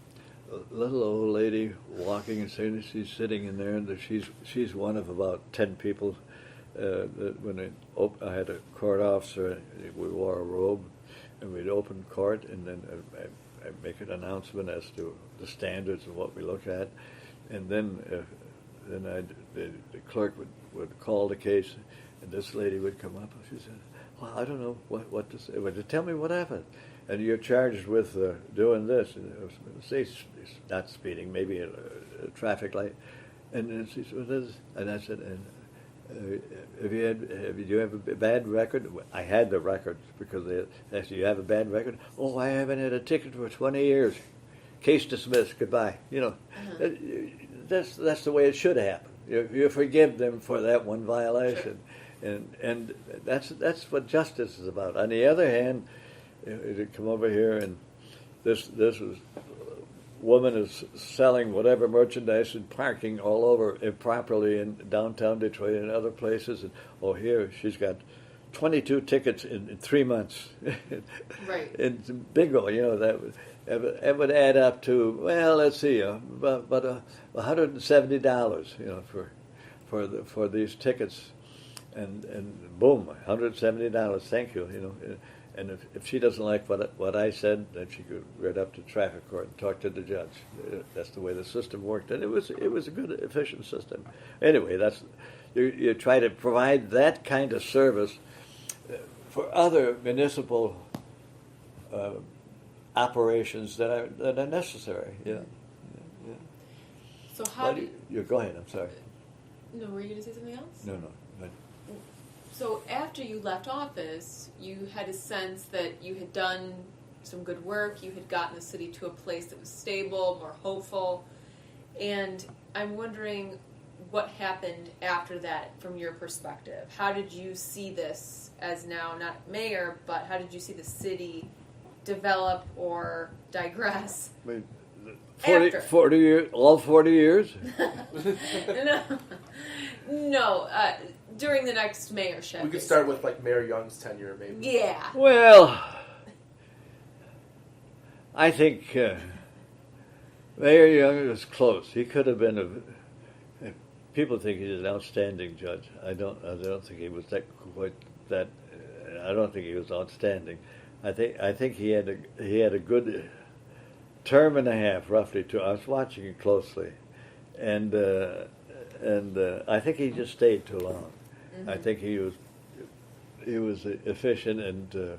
S2: little old lady walking, and saying she's sitting in there, and she's one of about 10 people. When I had a court officer, we wore a robe, and we'd open court, and then I'd make an announcement as to the standards of what we look at, and then the clerk would call the case, and this lady would come up, and she said, "Well, I don't know what to say. Well, tell me what happened." And you're charged with doing this. And say not speeding, maybe a traffic light. And then she said, and I said, do you have a bad record? I had the record, because they asked, "Do you have a bad record?" "Oh, I haven't had a ticket for 20 years. Case dismissed. Goodbye." That's the way it should happen. You forgive them for that one violation, sure. And that's what justice is about. On the other hand, to come over here, and this woman is selling whatever merchandise and parking all over improperly in downtown Detroit and other places, and here she's got 22 tickets in 3 months.
S4: Right.
S2: And bingo, that would add up to, well, let's see, about $170, for these tickets, and boom, $170. Thank you, And if she doesn't like what I said, then she could right up to traffic court and talk to the judge. That's the way the system worked, and it was a good, efficient system. Anyway, you try to provide that kind of service for other municipal operations that are necessary. Yeah.
S4: So how
S2: you go ahead? I'm sorry.
S4: No, were you going to say something else?
S2: No.
S4: So after you left office, you had a sense that you had done some good work, you had gotten the city to a place that was stable, more hopeful, and I'm wondering, what happened after that from your perspective? How did you see this as now not mayor, but how did you see the city develop or digress?
S2: I mean,
S4: After.
S2: 40 years, all 40 years?
S4: No, during the next mayorship.
S1: We could start with like Mayor Young's tenure, maybe.
S4: Yeah.
S2: Well, I think Mayor Young was close. He could have been people think he's an outstanding judge. I don't think he was quite that. I don't think he was outstanding. I think he had a good term and a half, roughly. I was watching it closely, and I think he just stayed too long. Mm-hmm. I think he was efficient and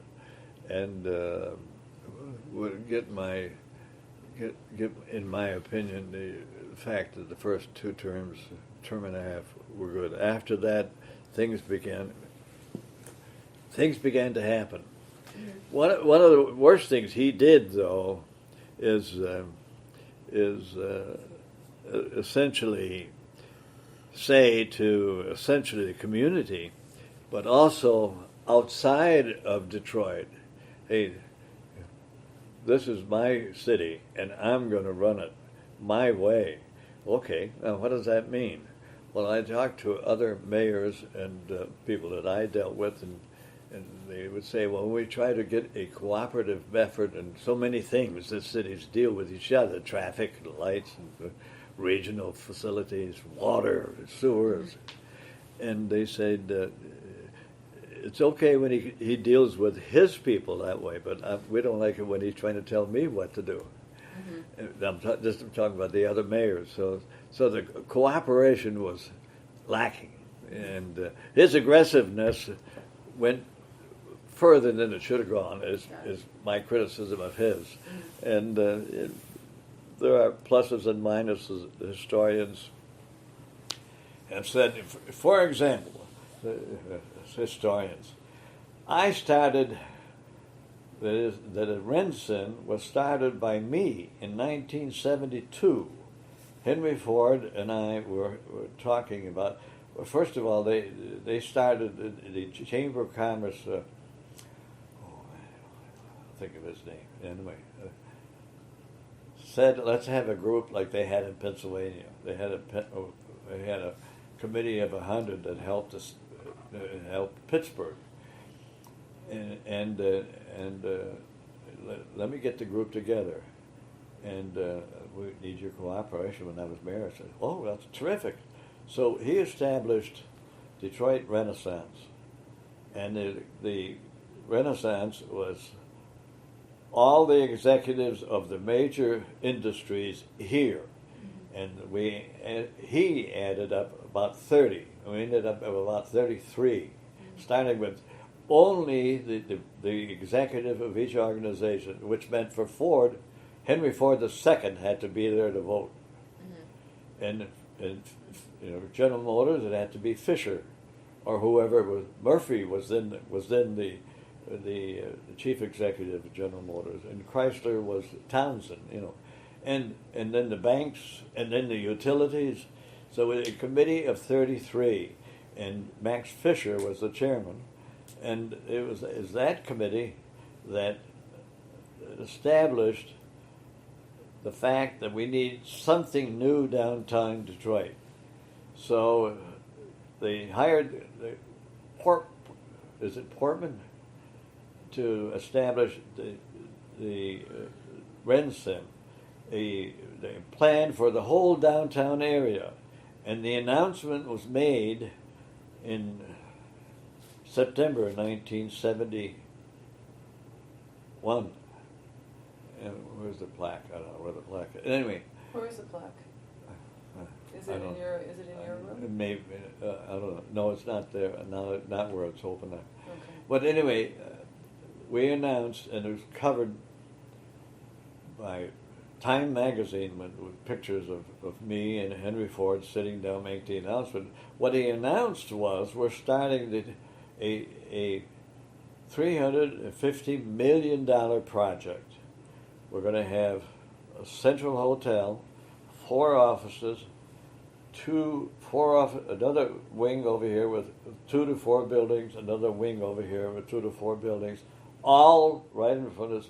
S2: would get in my opinion the fact that the first term and a half were good. After that, things began to happen. Mm-hmm. One of the worst things he did, though, is essentially say to essentially the community, but also outside of Detroit, hey, this is my city and I'm going to run it my way. Okay, now what does that mean? Well, I talked to other mayors and people that I dealt with, and they would say, well, we try to get a cooperative effort and so many things that cities deal with each other, traffic, lights, and regional facilities, water, sewers. And they said, it's okay when he deals with his people that way, but we don't like it when he's trying to tell me what to do. Mm-hmm. I'm talking about the other mayors. So the cooperation was lacking. And his aggressiveness went further than it should have gone, is my criticism of his. Mm-hmm. And there are pluses and minuses. The historians have said, for example, historians, I started, that Renson was started by me in 1972. Henry Ford and I were talking about, well, first of all, they started the Chamber of Commerce, I'll think of his name, anyway, said, let's have a group like they had in Pennsylvania. They had a committee of 100 that helped us, helped Pittsburgh, and let me get the group together, and we need your cooperation. When I was mayor, I said, oh, that's terrific. So he established Detroit Renaissance, and the Renaissance was all the executives of the major industries here, and he added up about 30. We ended up at about 33, starting with only the executive of each organization, which meant for Ford, Henry Ford II had to be there to vote, and General Motors, it had to be Fisher, or whoever it was. Murphy was then the chief executive of General Motors, and Chrysler was Townsend, and then the banks, and then the utilities. So a committee of 33, and Max Fisher was the chairman, and it was that committee that established the fact that we need something new downtown Detroit. So they hired Portman to establish the Renson, the plan for the whole downtown area, and the announcement was made in September 1971. And where's the plaque? I don't know where the plaque is. Anyway.
S3: Where is the plaque? Is it in your room?
S2: Maybe, I don't know. No, it's not there. Not where it's open. Okay. But anyway, we announced, and it was covered by Time magazine with pictures of me and Henry Ford sitting down making the announcement. What he announced was, we're starting a $350 million project. We're going to have a central hotel, 4 offices, another wing over here with 2 to 4 buildings, another wing over here with 2 to 4 buildings, all right in front of us,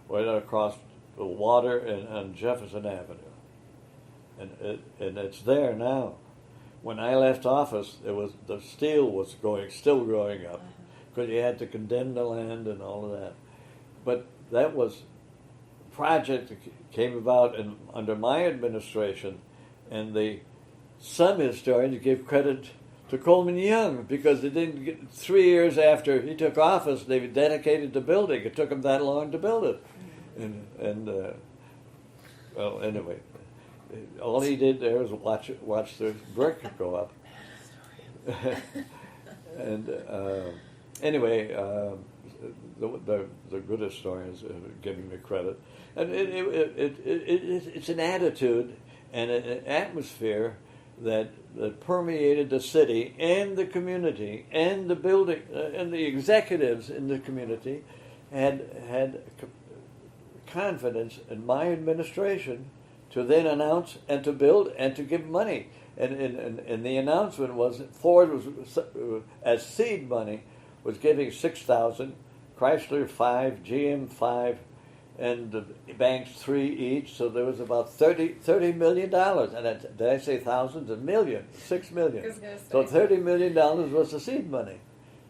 S2: right across the water and on Jefferson Avenue. And it's there now. When I left office, the steel was still growing up, because you had to condemn the land and all of that. But that was a project that came about under my administration, and some historians give credit to Coleman Young, because they didn't get 3 years after he took office, they dedicated the building. It took him that long to build it, well, anyway, all he did there was watch the brick go up. And anyway, the good historians are giving me credit, and it's an attitude and an atmosphere that permeated the city and the community and the building and the executives in the community had confidence in my administration to then announce and to build and to give money. And the announcement was Ford was, as seed money, was giving 6,000, Chrysler 5, GM 5, and the banks 3 each. So there was about $30 million. And did I say thousands? A million, 6 million. So $30 million was the seed money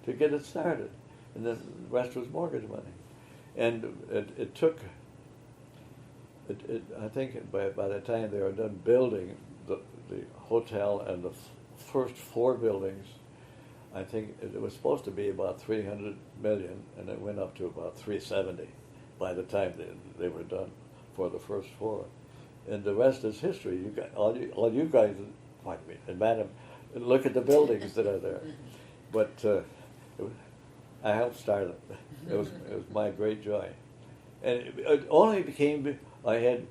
S2: to get it started, and then the rest was mortgage money. And it took. I think by the time they were done building the hotel and the first 4 buildings, I think it was supposed to be about $300 million, and it went up to about $370 by the time they were done for the first 4. And the rest is history. You got, all you guys, and madam, look at the buildings that are there. But I helped start it. It was my great joy, and it only became. I had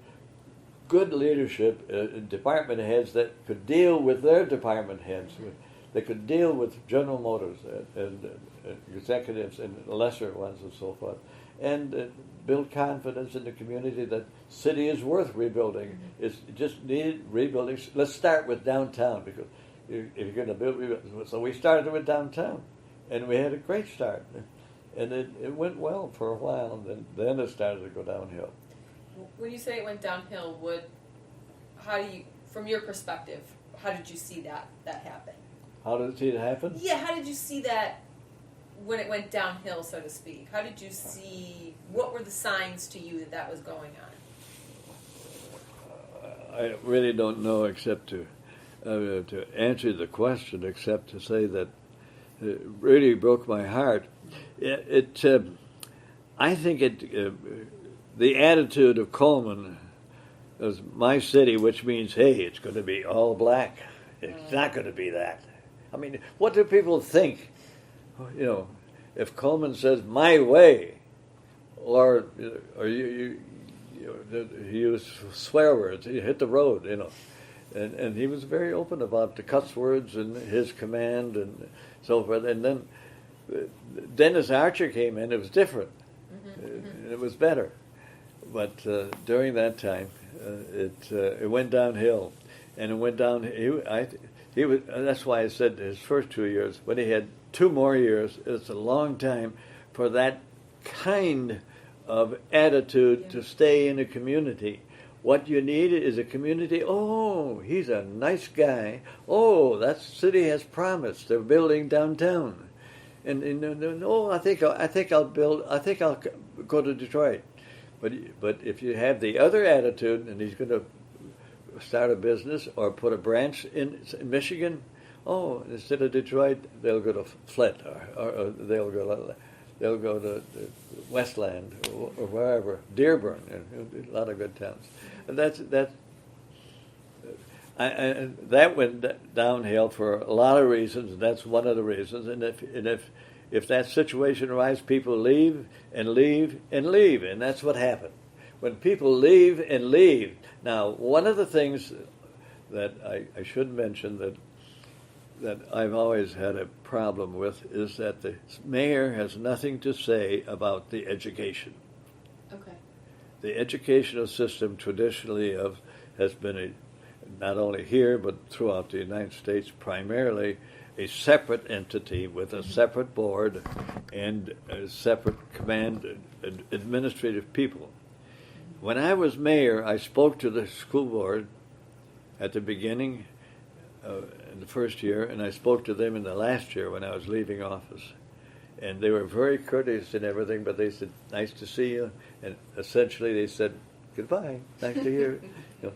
S2: good leadership, department heads that could deal with their department heads. They could deal with General Motors and executives and lesser ones and so forth, and build confidence in the community that city is worth rebuilding. It just needed rebuilding. Let's start with downtown, because if you're going to build, so we started with downtown, and we had a great start, and it went well for a while, and then it started to go downhill.
S4: When you say it went downhill, from your perspective, how did you see that happen?
S2: How did you see it happen?
S4: Yeah, how did you see that when it went downhill, so to speak? How did you see, what were the signs to you that was going on?
S2: I really don't know, except to answer the question, except to say that it really broke my heart. I think the attitude of Coleman was my city, which means, hey, it's going to be all black. It's not going to be that. I mean, what do people think? You know, if Coleman says my way, or you he used swear words, he hit the road, you know, and he was very open about the cuss words and his command and so forth. And then Dennis Archer came in; it was different. It was better. But during that time, it went downhill, and it went down. He was. That's why I said his first 2 years. When he had 2 more years, it's a long time for that kind of attitude to stay in a community. What you need is a community. Oh, he's a nice guy. Oh, that city has promised. They're building downtown, and I think I'll build. I think I'll go to Detroit. But if you have the other attitude, and he's going to start a business or put a branch in Michigan, instead of Detroit, they'll go to Flint, or they'll go to Westland or wherever, Dearborn, a lot of good towns, and that went downhill for a lot of reasons, and that's one of the reasons. And if that situation arises, people leave and leave and leave, and that's what happened. When people leave and leave, now one of the things that I should mention that I've always had a problem with is that the mayor has nothing to say about the education. Okay. The educational system traditionally has been not only here but throughout the United States, primarily a separate entity with a separate board and a separate command administrative people. When I was mayor, I spoke to the school board at the beginning in the first year, and I spoke to them in the last year when I was leaving office. And they were very courteous and everything, but they said, "Nice to see you." And essentially they said, "Goodbye, nice to hear you."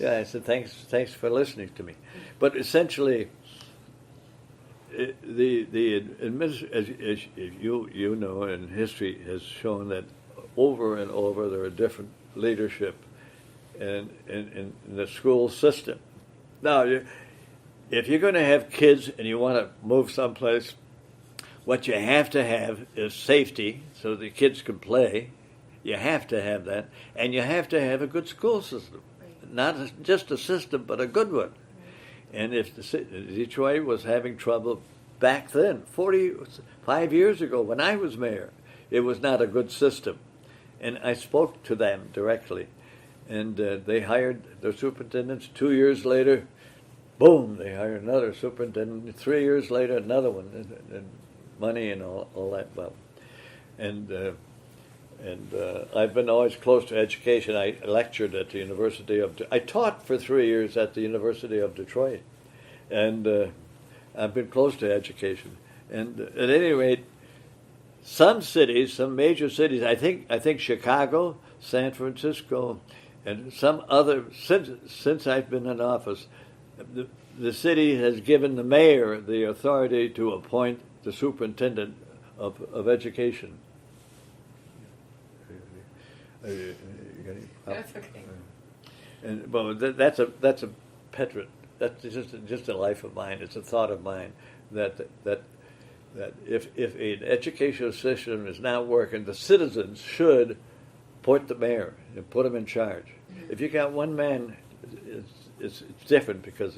S2: I said, thanks for listening to me. But essentially, as you know, and history has shown that over and over there are different leadership in the school system. Now, if you're going to have kids and you want to move someplace, what you have to have is safety so the kids can play. You have to have that. And you have to have a good school system. Right. Not just a system, but a good one. Right. And if Detroit was having trouble back then, 45 years ago when I was mayor, it was not a good system. And I spoke to them directly. And they hired their superintendents. 2 years later, boom, they hired another superintendent. 3 years later, another one. And money and all that. Well, and I've been always close to education. I lectured at the University of. I taught for 3 years at the University of Detroit, and I've been close to education. And at any rate, some cities, some major cities, I think Chicago, San Francisco, and some other. Since I've been in office, the city has given the mayor the authority to appoint the superintendent of education.
S4: That's okay.
S2: And well, that's a petrit. That's just a life of mine. It's a thought of mine that if an educational system is not working, the citizens should appoint the mayor and put him in charge. Mm-hmm. If you got one man, it's different because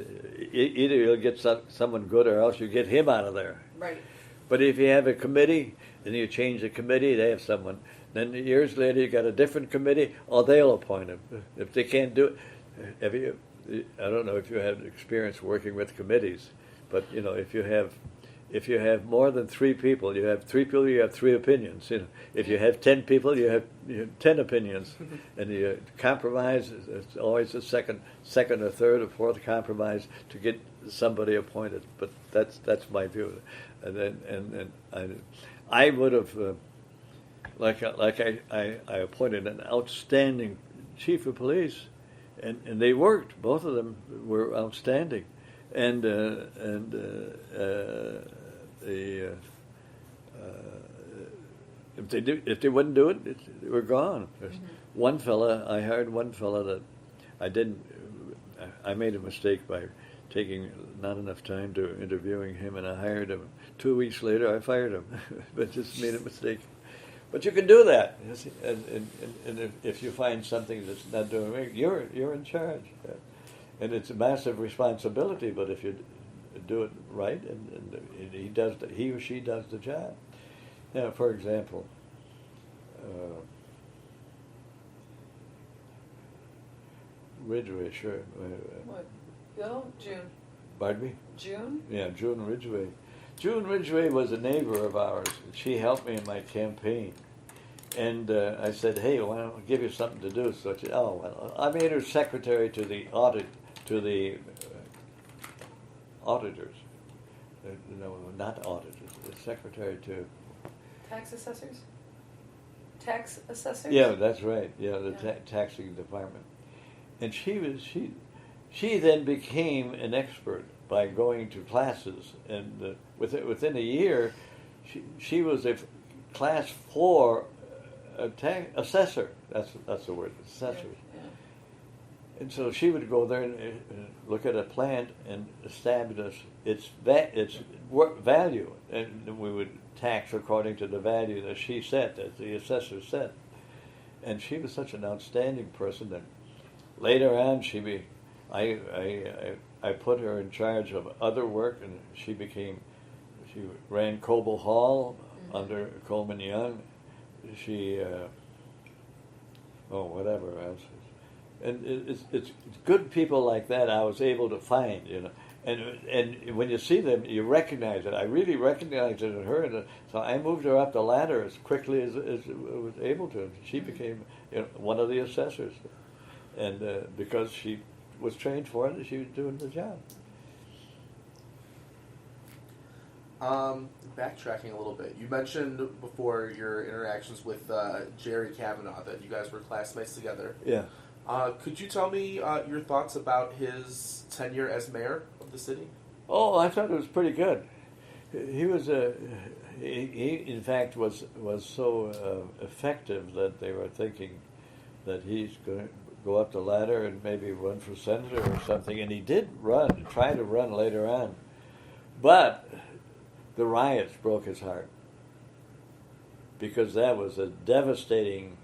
S2: either you'll get someone good or else you get him out of there.
S4: Right.
S2: But if you have a committee, then you change the committee, they have someone. Then years later you got a different committee, or they'll appoint him. If they can't do it, I don't know if you have experience working with committees, but if you have more than 3 people, you have 3 people, you have 3 opinions. If you have 10 people, you have 10 opinions, and you compromise. It's always a second or third or fourth compromise to get somebody appointed. But that's my view. And I would have, I appointed an outstanding chief of police, and they worked. Both of them were outstanding, and if they wouldn't do it, they were gone. Mm-hmm. I hired one fella that I made a mistake by taking not enough time to interviewing him, and I hired him. 2 weeks later, I fired him, but just made a mistake. But you can do that, and if you find something that's not doing right, you're in charge, and it's a massive responsibility. But if you do it right, and he or she does the job. Now, for example, Ridgway, sure.
S3: What? Bill? June.
S2: Pardon me?
S3: June?
S2: Yeah, June Ridgway. June Ridgway was a neighbor of ours. She helped me in my campaign. And I said, "Hey, why don't I give you something to do?" So she, I made her secretary to the auditors. No, not auditors. The secretary to
S3: Tax assessors? Tax assessors?
S2: Yeah, that's right. Yeah, the taxing department. And she then became an expert by going to classes, and within a year, she was a class 4 assessor. That's the word, assessor.
S3: Yeah.
S2: And so she would go there and look at a plant and establish its value, and we would tax according to the value that she set, that the assessor set. And she was such an outstanding person that later on I put her in charge of other work, and she ran Coble Hall under Coleman Young. She whatever else. And it's good people like that I was able to find, And when you see them, you recognize it. I really recognized it in her, and so I moved her up the ladder as quickly as I was able to. She became one of the assessors, and because she was trained for it, she was doing the job.
S1: Backtracking a little bit, you mentioned before your interactions with Jerry Kavanaugh that you guys were classmates together.
S2: Yeah.
S1: Could you tell me your thoughts about his tenure as mayor of the city?
S2: Oh, I thought it was pretty good. He was he in fact was so effective that they were thinking that he's going to go up the ladder and maybe run for senator or something, and he did try to run later on, but the riots broke his heart because that was a devastating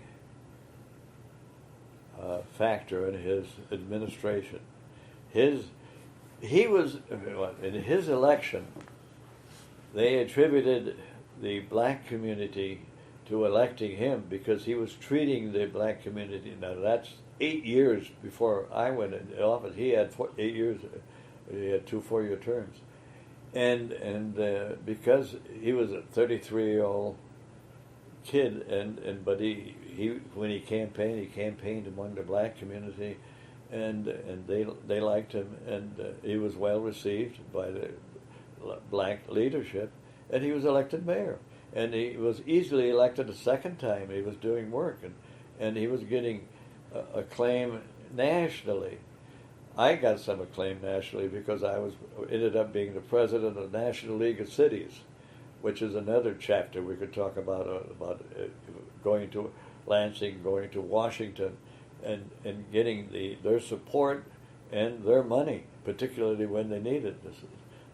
S2: factor in his administration. He was in his election. They attributed the black community to electing him because he was treating the black community. Now that's 8 years before I went into office. He had 8 years. He had 2 4-year terms, and because he was a 33-year-old kid, but he when he campaigned among the black community, and they liked him, and he was well received by the black leadership, and he was elected mayor, and he was easily elected a second time. He was doing work, and he was getting acclaim nationally. I got some acclaim nationally because I ended up being the president of the National League of Cities, which is another chapter we could talk about going to Lansing, going to Washington, and getting their support and their money, particularly when they needed this.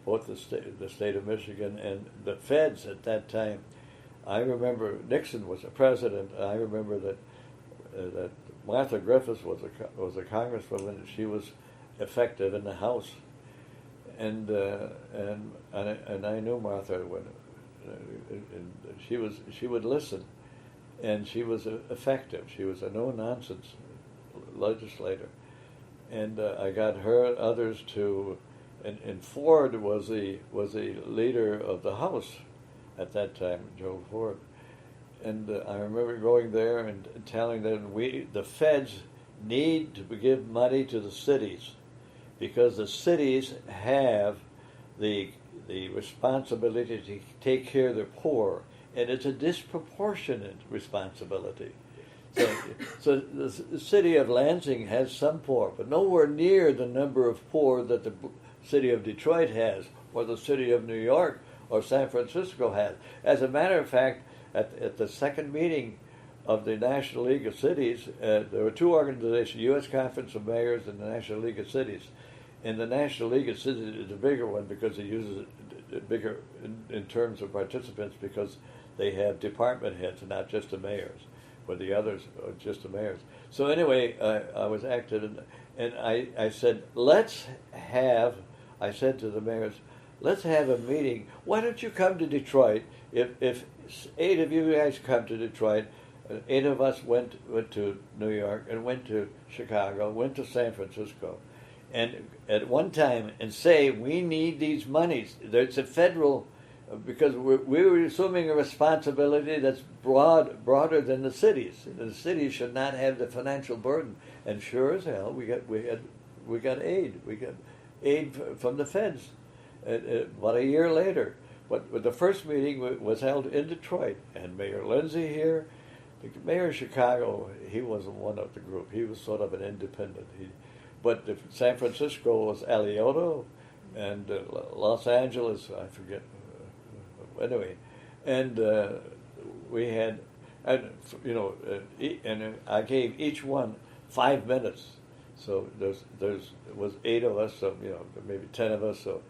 S2: Both the state of Michigan and the feds at that time. I remember Nixon was the president. I remember that Martha Griffiths was a congresswoman, and she was effective in the House, and I knew Martha when she would listen, and she was effective. She was a no-nonsense legislator, and I got her and others to. And Ford was the leader of the House at that time, Joe Ford, and I remember going there and telling them the feds need to give money to the cities because the cities have the responsibility to take care of their poor, and it's a disproportionate responsibility. So the city of Lansing has some poor, but nowhere near the number of poor that the city of Detroit has, or the city of New York, or San Francisco has. As a matter of fact, at the second meeting of the National League of Cities, there were 2 organizations, U.S. Conference of Mayors and the National League of Cities. And the National League of Cities is a bigger one because it uses it bigger in terms of participants because they have department heads and not just the mayors, but the others are just the mayors. So anyway, I was active, and I said, I said to the mayors, let's have a meeting. Why don't you come to Detroit? If 8 of you guys come to Detroit, 8 of us went to New York and went to Chicago, went to San Francisco, and at one time and say, we need these monies. There's a federal, because we were assuming a responsibility that's broader than the cities. The cities should not have the financial burden. And sure as hell, we got aid. We got aid from the feds about a year later. But the first meeting was held in Detroit, and Mayor Lindsay here, the mayor of Chicago, he wasn't one of the group. He was sort of an independent. But San Francisco was Alioto, and Los Angeles, I forget. Anyway, and we had, and I gave each one 5 minutes. So there was 8 of us, so maybe 10 of us. So,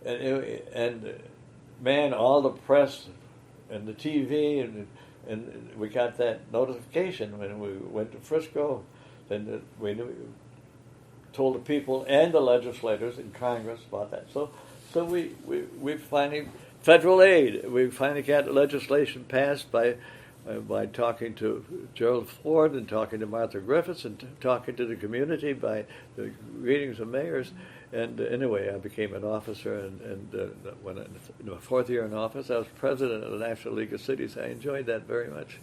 S2: and man, all the press and the TV and we got that notification when we went to Frisco. Then we told the people and the legislators in Congress about that. So we finally federal aid. We finally got legislation passed by by talking to Gerald Ford and talking to Martha Griffiths and talking to the community by the meetings of mayors. And anyway, I became an officer, and when in my fourth year in office, I was president of the National League of Cities. I enjoyed that very much.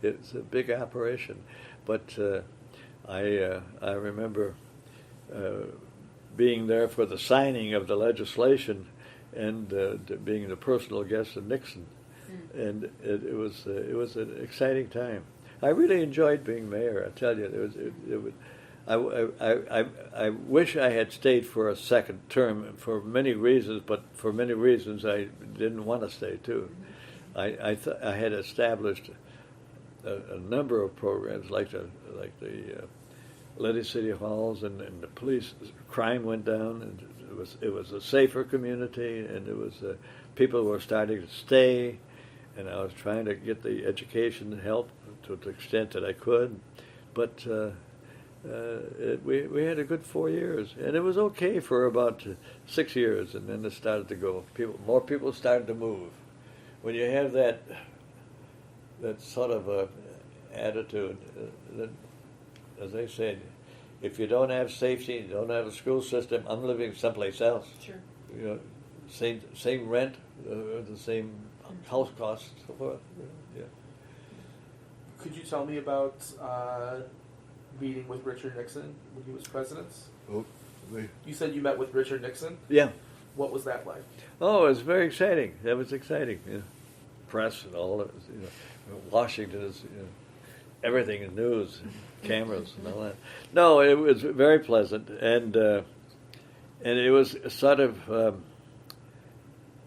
S2: It's a big operation, but I remember being there for the signing of the legislation and being the personal guest of Nixon. And it was an exciting time. I really enjoyed being mayor. I tell you, it was. I wish I had stayed for a second term for many reasons, but for many reasons I didn't want to stay too. I had established a number of programs like the Lady City Halls, and the police crime went down, and it was a safer community, and it was people were starting to stay. And I was trying to get the education and help to the extent that I could, but we had a good 4 years, and it was okay for about 6 years, and then it started to go. More people started to move. When you have that sort of attitude, that, as they said, if you don't have safety, you don't have a school system, I'm living someplace else.
S4: Sure.
S2: You know, same rent, the same house costs, so forth. Yeah.
S1: Could you tell me about meeting with Richard Nixon when he was president?
S2: Oh,
S1: you said you met with Richard Nixon?
S2: Yeah.
S1: What was that like?
S2: Oh, it was very exciting. That was exciting. Yeah. Press and all that. Washington is, everything is news, cameras and all that. No, it was very pleasant, and it was sort of.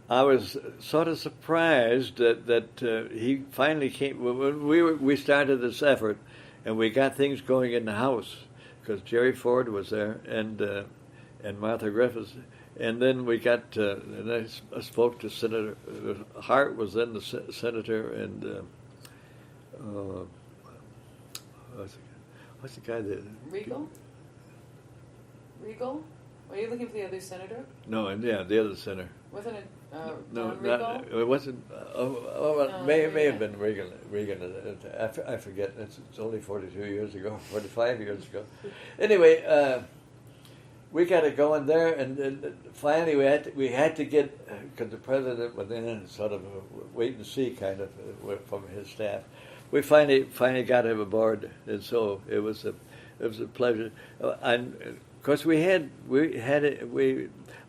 S2: I was sort of surprised that he finally came. When we started this effort, and we got things going in the House, because Jerry Ford was there and Martha Griffiths, and then we got. And I spoke to Senator Hart was then the senator, and what's the guy that
S3: Regal? Were you looking for the other senator?
S2: No, and yeah, the other senator.
S3: Wasn't it
S2: No,
S3: Regal?
S2: it wasn't. May have been Reagan. I forget. It's only 42 years ago, 45 years ago. Anyway, we got it going there, and finally we had to get, because the president was in sort of a wait and see kind of from his staff. We finally got him aboard, and so it was a pleasure. And of course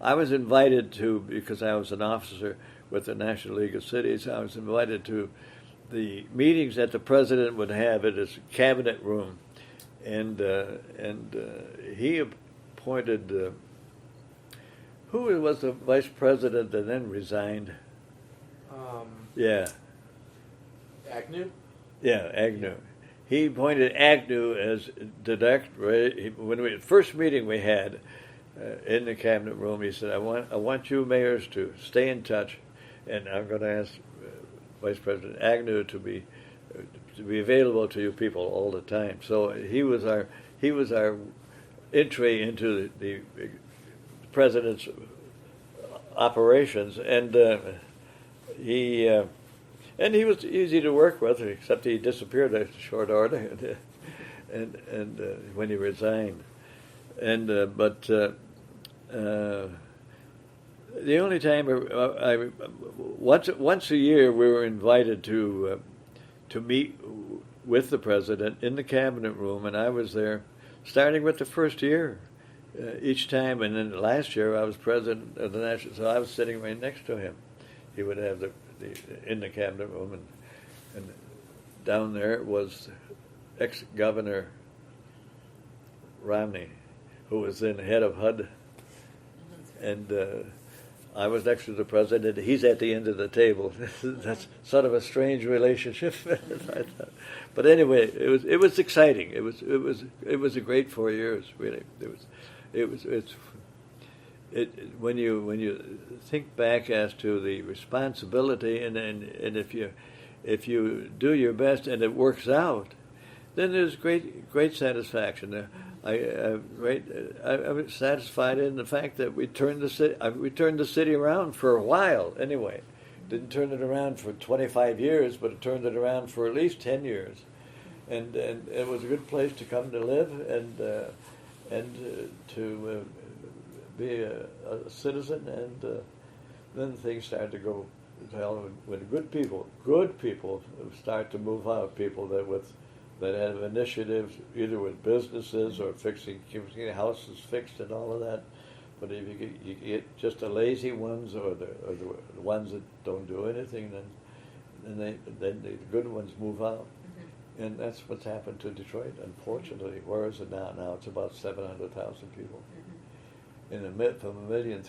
S2: I was invited to, because I was an officer with the National League of Cities, I was invited to the meetings that the president would have at his cabinet room, and he appointed who was the vice president that then resigned?
S1: Agnew?
S2: Yeah, Agnew. He appointed Agnew as the director. When the first meeting we had in the cabinet room, he said, "I want you mayors to stay in touch, and I'm going to ask Vice President Agnew to be available to you people all the time." So he was our entry into the president's operations, and he was easy to work with, except he disappeared at short order, and when he resigned, but the only time once a year we were invited to meet with the president in the cabinet room, and I was there, starting with the first year, each time, and then last year I was president of the national, so I was sitting right next to him. He would have in the cabinet room, and down there was ex-governor Romney, who was then head of HUD, and I was next to the president. He's at the end of the table. That's sort of a strange relationship, I thought. But anyway, it was exciting. It was a great 4 years, really. When you think back as to the responsibility, and if you do your best and it works out, then there's great satisfaction. I was satisfied in the fact that we turned the city around for a while anyway, Didn't turn it around for 25 years, but it turned it around for at least 10 years. And it was a good place to come to live and to be a citizen. And then things started to go to hell when good people start to move out, people that have initiatives either with businesses or keeping houses fixed and all of that. But if you get just the lazy ones or the ones that don't do anything, then the good ones move out. Mm-hmm. And that's what's happened to Detroit, unfortunately. Where is it now? Now it's about 700,000 people. Mm-hmm. From 1.3 million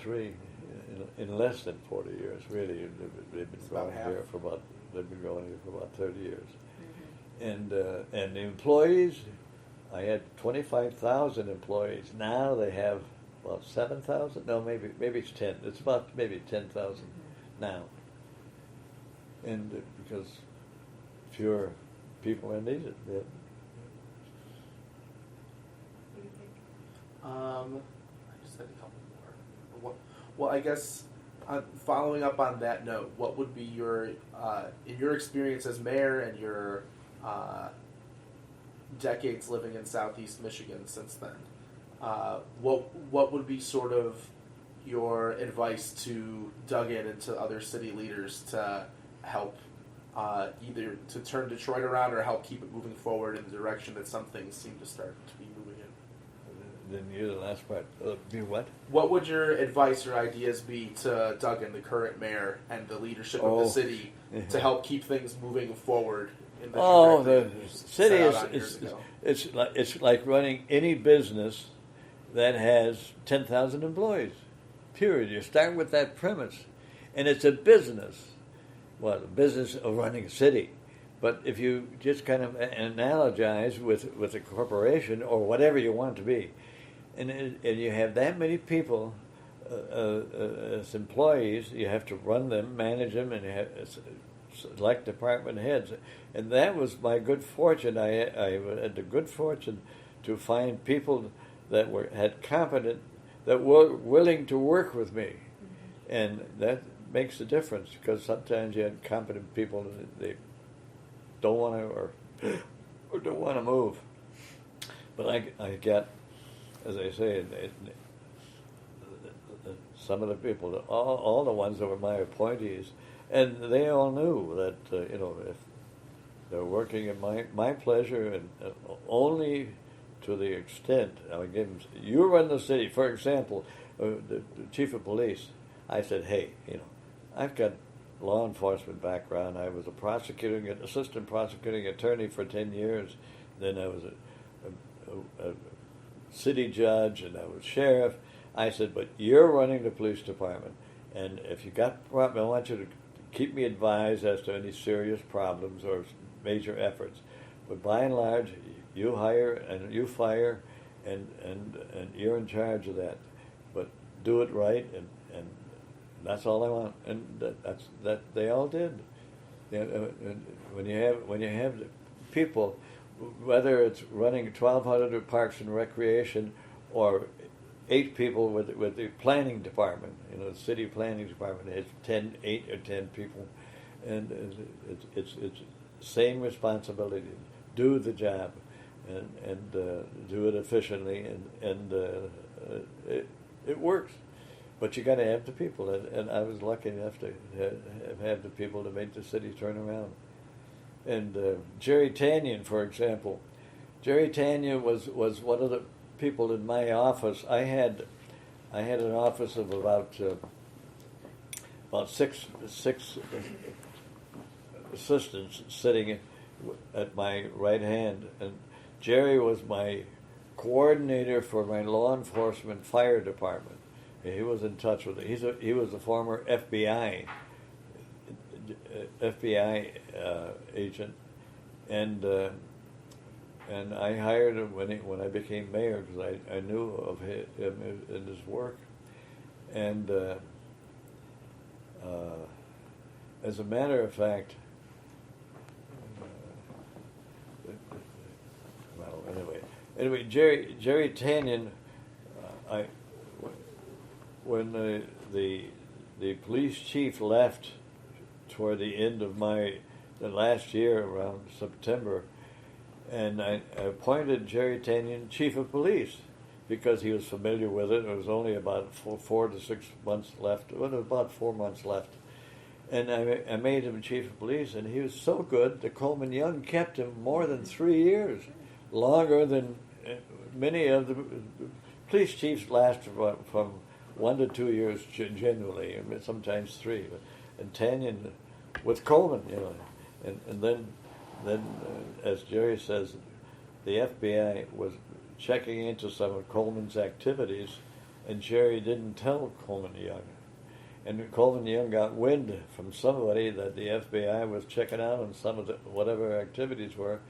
S2: in less than 40 years. Really, they've been going here for about 30 years. Mm-hmm. And the employees, I had 25,000 employees. Now they have about 7,000. No, maybe it's 10. It's about maybe 10,000 now. And because fewer people are needed. Yeah.
S1: I just had a couple more. Well, I guess following up on that note, what would be your, in your experience as mayor and your decades living in Southeast Michigan since then, what would be sort of your advice to Duggan and to other city leaders to help either to turn Detroit around or help keep it moving forward in the direction that some things seem to start to be moving in?
S2: Didn't hear the last part. Be what?
S1: What would your advice or ideas be to Duggan, the current mayor, and the leadership of the city to help keep things moving forward in the
S2: the city it's like running any business that has 10,000 employees. Period. You start with that premise, and it's a business. Well, a business of running a city. But if you just kind of analogize with a corporation or whatever you want to be, and you have that many people as employees, you have to run them, manage them, and you have select department heads. And that was my good fortune. I had the good fortune to find people that had competent, that were willing to work with me, and that makes a difference because sometimes you had competent people that they don't want to or don't want to move. But I got, as I say, some of the people, all the ones that were my appointees, and they all knew that if they're working at my pleasure and only to the extent I would give them. You run the city, for example, the chief of police. I said, hey, I've got law enforcement background. I was assistant prosecuting attorney for 10 years. Then I was a city judge, and I was sheriff. I said, but you're running the police department, and if you got a problem, I want you to keep me advised as to any serious problems or major efforts. But by and large, you hire and you fire, and you're in charge of that. But do it right, and that's all I want. And that they all did. When you have people, whether it's running 1,200 parks and recreation or 8 people with the planning department, the city planning department has 8 or 10 people, and it's same responsibility. Do the job, and do it efficiently, and it works. But you got to have the people, and I was lucky enough to have the people to make the city turn around. And Jerry Tanyan, for example, Jerry Tanyan was one of the people in my office. I had an office of about 6 assistants sitting at my right hand, and Jerry was my coordinator for my law enforcement fire department. He was in touch with it. He was a former FBI agent, and I hired him when I became mayor because I knew of him and his work. And as a matter of fact, anyway, Jerry Tanyan, when the police chief left toward the end of the last year, around September, and I appointed Jerry Tanyan chief of police because he was familiar with it. It was only about 4 to 6 months left. Well, about 4 months left. And I made him chief of police, and he was so good that Coleman Young kept him more than 3 years, longer than many of the police chiefs last from 1 to 2 years generally, and sometimes 3. And Tanyan with Coleman, and then as Jerry says, the FBI was checking into some of Coleman's activities, and Jerry didn't tell Coleman Young. And Coleman Young got wind from somebody that the FBI was checking out on some of the whatever activities were,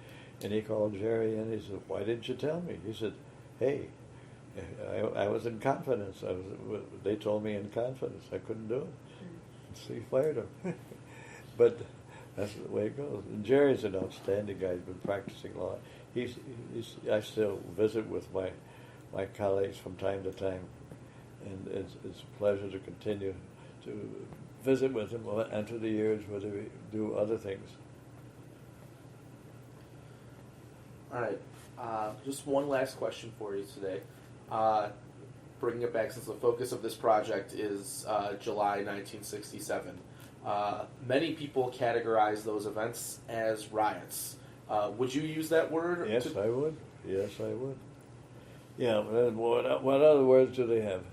S2: and he called Jerry and he said, "Why didn't you tell me?" He said, "Hey, I was in confidence. They told me in confidence I couldn't do it." So he fired him. But that's the way it goes. And Jerry's an outstanding guy. He's been practicing law. I still visit with my colleagues from time to time, and it's a pleasure to continue to visit with him and through the years whether we do other things.
S1: All right. Just one last question for you today. Bringing it back, since the focus of this project is July 1967. Many people categorize those events as riots. Would you use that word?
S2: Yes, I would. Yes, I would. Yeah, what other words do they have?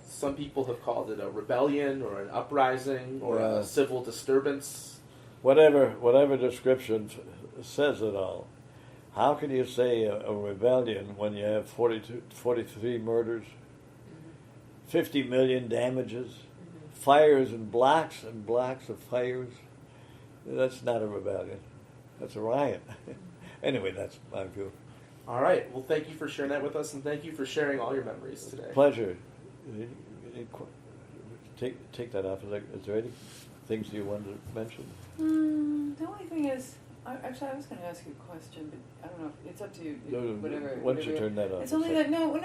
S1: Some people have called it a rebellion or an uprising or a civil disturbance.
S2: Whatever description says it all. How can you say a rebellion when you have 43 murders, 50 million damages, fires and blocks of fires? That's not a rebellion. That's a riot. Anyway, that's my view.
S1: All right. Well, thank you for sharing that with us, and thank you for sharing all your memories today.
S2: Pleasure. Take that off. Is there any things you wanted to mention?
S3: The only thing is, actually, I was going to ask you a question, but I don't know. It's up to you. Whatever.
S2: Why don't you turn that off?
S3: It's only that no.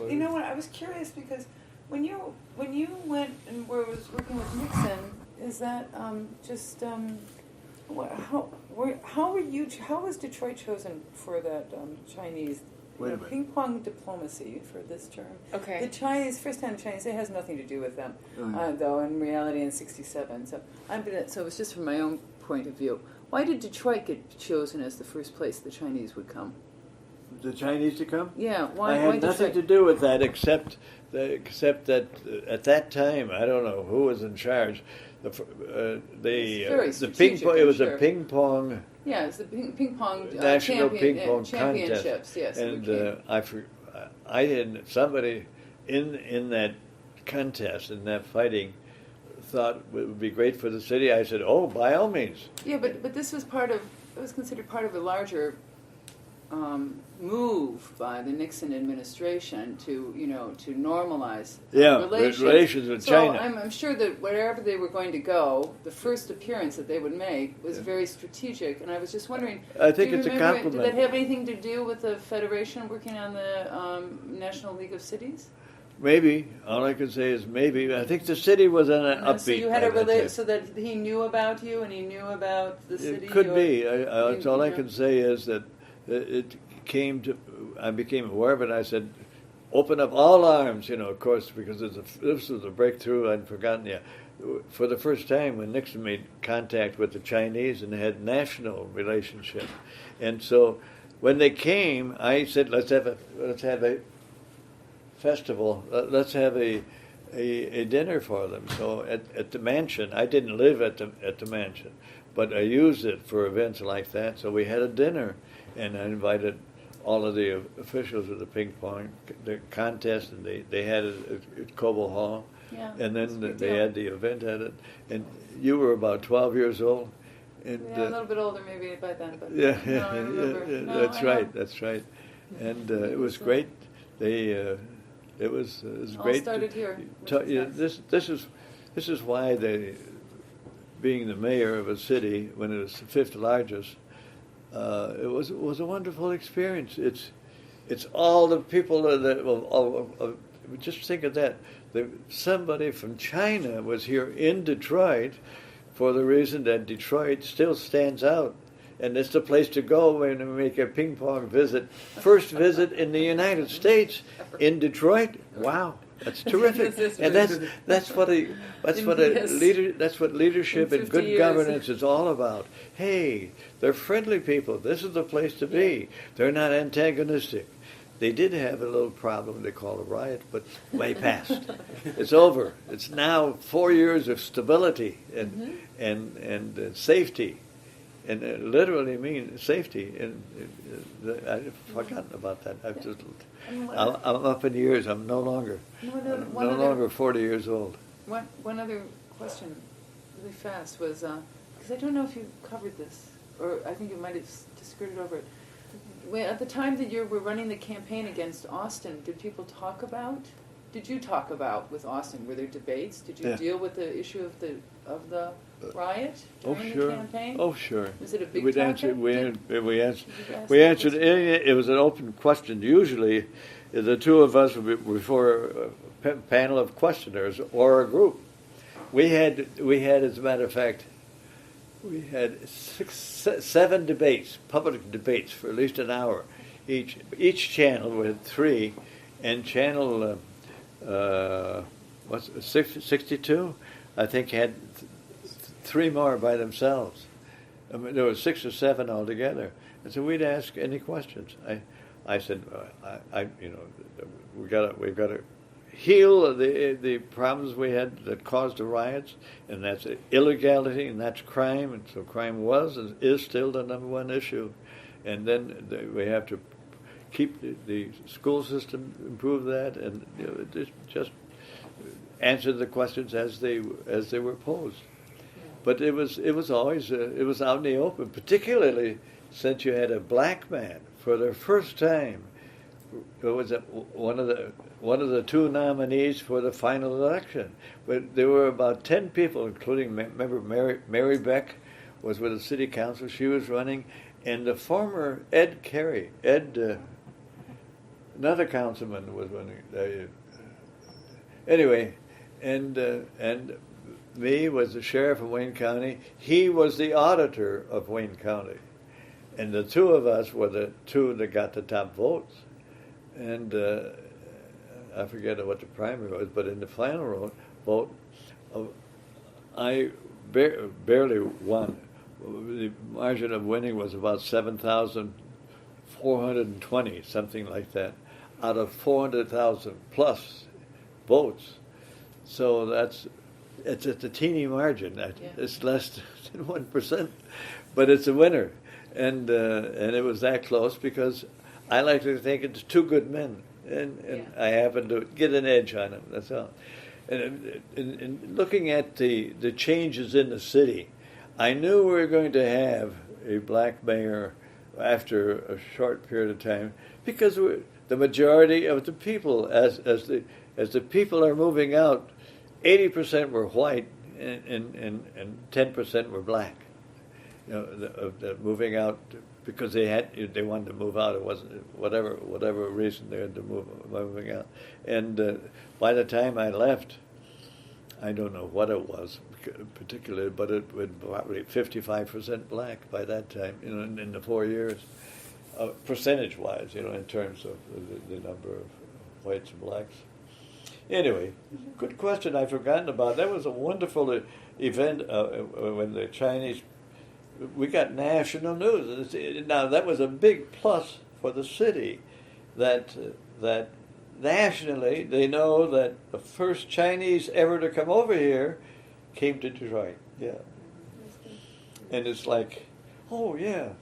S3: You know what? I was curious because when you went and was working with Nixon, is that how was Detroit chosen for that Chinese ping pong diplomacy for this term?
S4: Okay.
S3: The Chinese, first time Chinese, it has nothing to do with them, though in reality in '67. So so it was just from my own point of view. Why did Detroit get chosen as the first place the Chinese would come?
S2: The Chinese to come?
S3: Yeah. Why?
S2: I had nothing to do with that except that at that time I don't know who was in charge. The ping pong. It was a ping pong.
S3: Yeah, it's the ping pong
S2: national ping pong
S3: championships.
S2: Contest.
S3: Yes,
S2: and I didn't. Somebody in that contest, in that fighting, thought it would be great for the city. I said, "Oh, by all means."
S3: Yeah, but this was it was considered part of a larger move by the Nixon administration to normalize
S2: relations with China.
S3: So I'm sure that wherever they were going to go, the first appearance that they would make was very strategic. And I was just wondering,
S2: I think it's a compliment.
S3: Did that have anything to do with the Federation working on the National League of Cities?
S2: Maybe. All I can say is maybe. I think the city was on an upbeat.
S3: So you had so that he knew about you and he knew about the city?
S2: It could be. All I can say is that it came to, I became aware of it. I said, open up all arms, of course, because this was a breakthrough. I'd forgotten, for the first time when Nixon made contact with the Chinese and had national relationship. And so when they came, I said, let's have a festival. Let's have a dinner for them. So at the mansion, I didn't live at the mansion, but I used it for events like that. So we had a dinner. And I invited all of the officials of the ping pong contest, and they had it at Coble Hall.
S3: Yeah,
S2: and then they had the event at it. And you were about 12 years old. And,
S3: a little bit older maybe by then. But
S2: yeah,
S3: I remember.
S2: That's right. And it was great. It was
S3: all
S2: great.
S3: Started here.
S2: This is why being the mayor of a city when it was the fifth largest. It was a wonderful experience. It's all the people that just think of that. Somebody from China was here in Detroit for the reason that Detroit still stands out. And it's the place to go when we make a ping pong visit. First visit in the United States in Detroit. Wow, that's terrific. And that's what leadership and good governance is all about. Hey, they're friendly people. This is the place to be. They're not antagonistic. They did have a little problem they call a riot, but way past. It's over. It's now 4 years of stability and safety. And it literally means safety. And I've forgotten about that. I'm up in years. I'm no longer 40 years old.
S3: One other question, really fast, was because I don't know if you covered this, or I think you might have just skirted over it. At the time that you were running the campaign against Austin, did you talk about with Austin? Were there debates? Did you deal with the issue of the riot during the campaign?
S2: Oh, sure.
S3: Was it a big
S2: We'd
S3: topic?
S2: We answered. It was an open question. Usually, the two of us would be before a panel of questioners or a group. We had, as a matter of fact, we had 7 debates, public debates, for at least an hour each. Each channel had 3, and channel 62, I think, had 3 more by themselves. I mean, there were 6 or 7 altogether, and so we'd ask any questions. I said, we've got to heal the problems we had that caused the riots, and that's illegality, and that's crime, and so crime was and is still the number one issue. And then we have to keep the school system, improve that, and just answer the questions as they were posed. But it was always it was out in the open, particularly since you had a black man for the first time. It was one of the 2 nominees for the final election. But there were about 10 people, including, remember, Mary Beck was with the city council. She was running, and the former Ed Carey, another councilman, was running. Anyway, and me was the sheriff of Wayne County. He was the auditor of Wayne County, and the 2 of us were the 2 that got the top votes. And I forget what the primary was, but in the final vote, I barely won. The margin of winning was about 7,420, something like that, out of 400,000 plus votes. So it's a teeny margin. It's less than 1%, but it's a winner, and it was that close because I like to think it's 2 good men, and I happen to get an edge on them. That's all. And in looking at the changes in the city, I knew we were going to have a black mayor after a short period of time because the majority of the people, as the people are moving out, 80% were white and 10% were black. The moving out because they wanted to move out. It wasn't whatever reason they had to moving out. And by the time I left, I don't know what it was particularly, but it was probably 55% black by that time. In the 4 years, percentage-wise. In terms of the number of whites and blacks. Anyway, good question. I've forgotten about. That was a wonderful event when the Chinese. We got national news. Now that was a big plus for the city, that nationally they know that the first Chinese ever to come over here came to Detroit. Yeah, and it's like, oh yeah,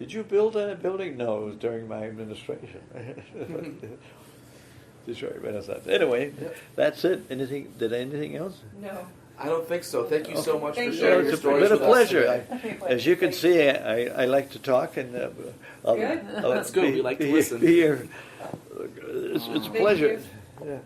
S2: did you build that building? No, it was during my administration. Detroit Renaissance. Anyway, that's it. Anything else?
S3: No.
S1: I don't think so. Thank you so much for
S3: Thank
S1: sharing
S3: you.
S1: your
S2: It's
S1: stories
S2: been a
S1: with us
S2: pleasure.
S1: today.
S2: As you can see, I like to talk, and I'll,
S3: Good.
S1: That's good. We like to listen.
S2: Be here. It's a pleasure.
S3: You.
S2: Yeah.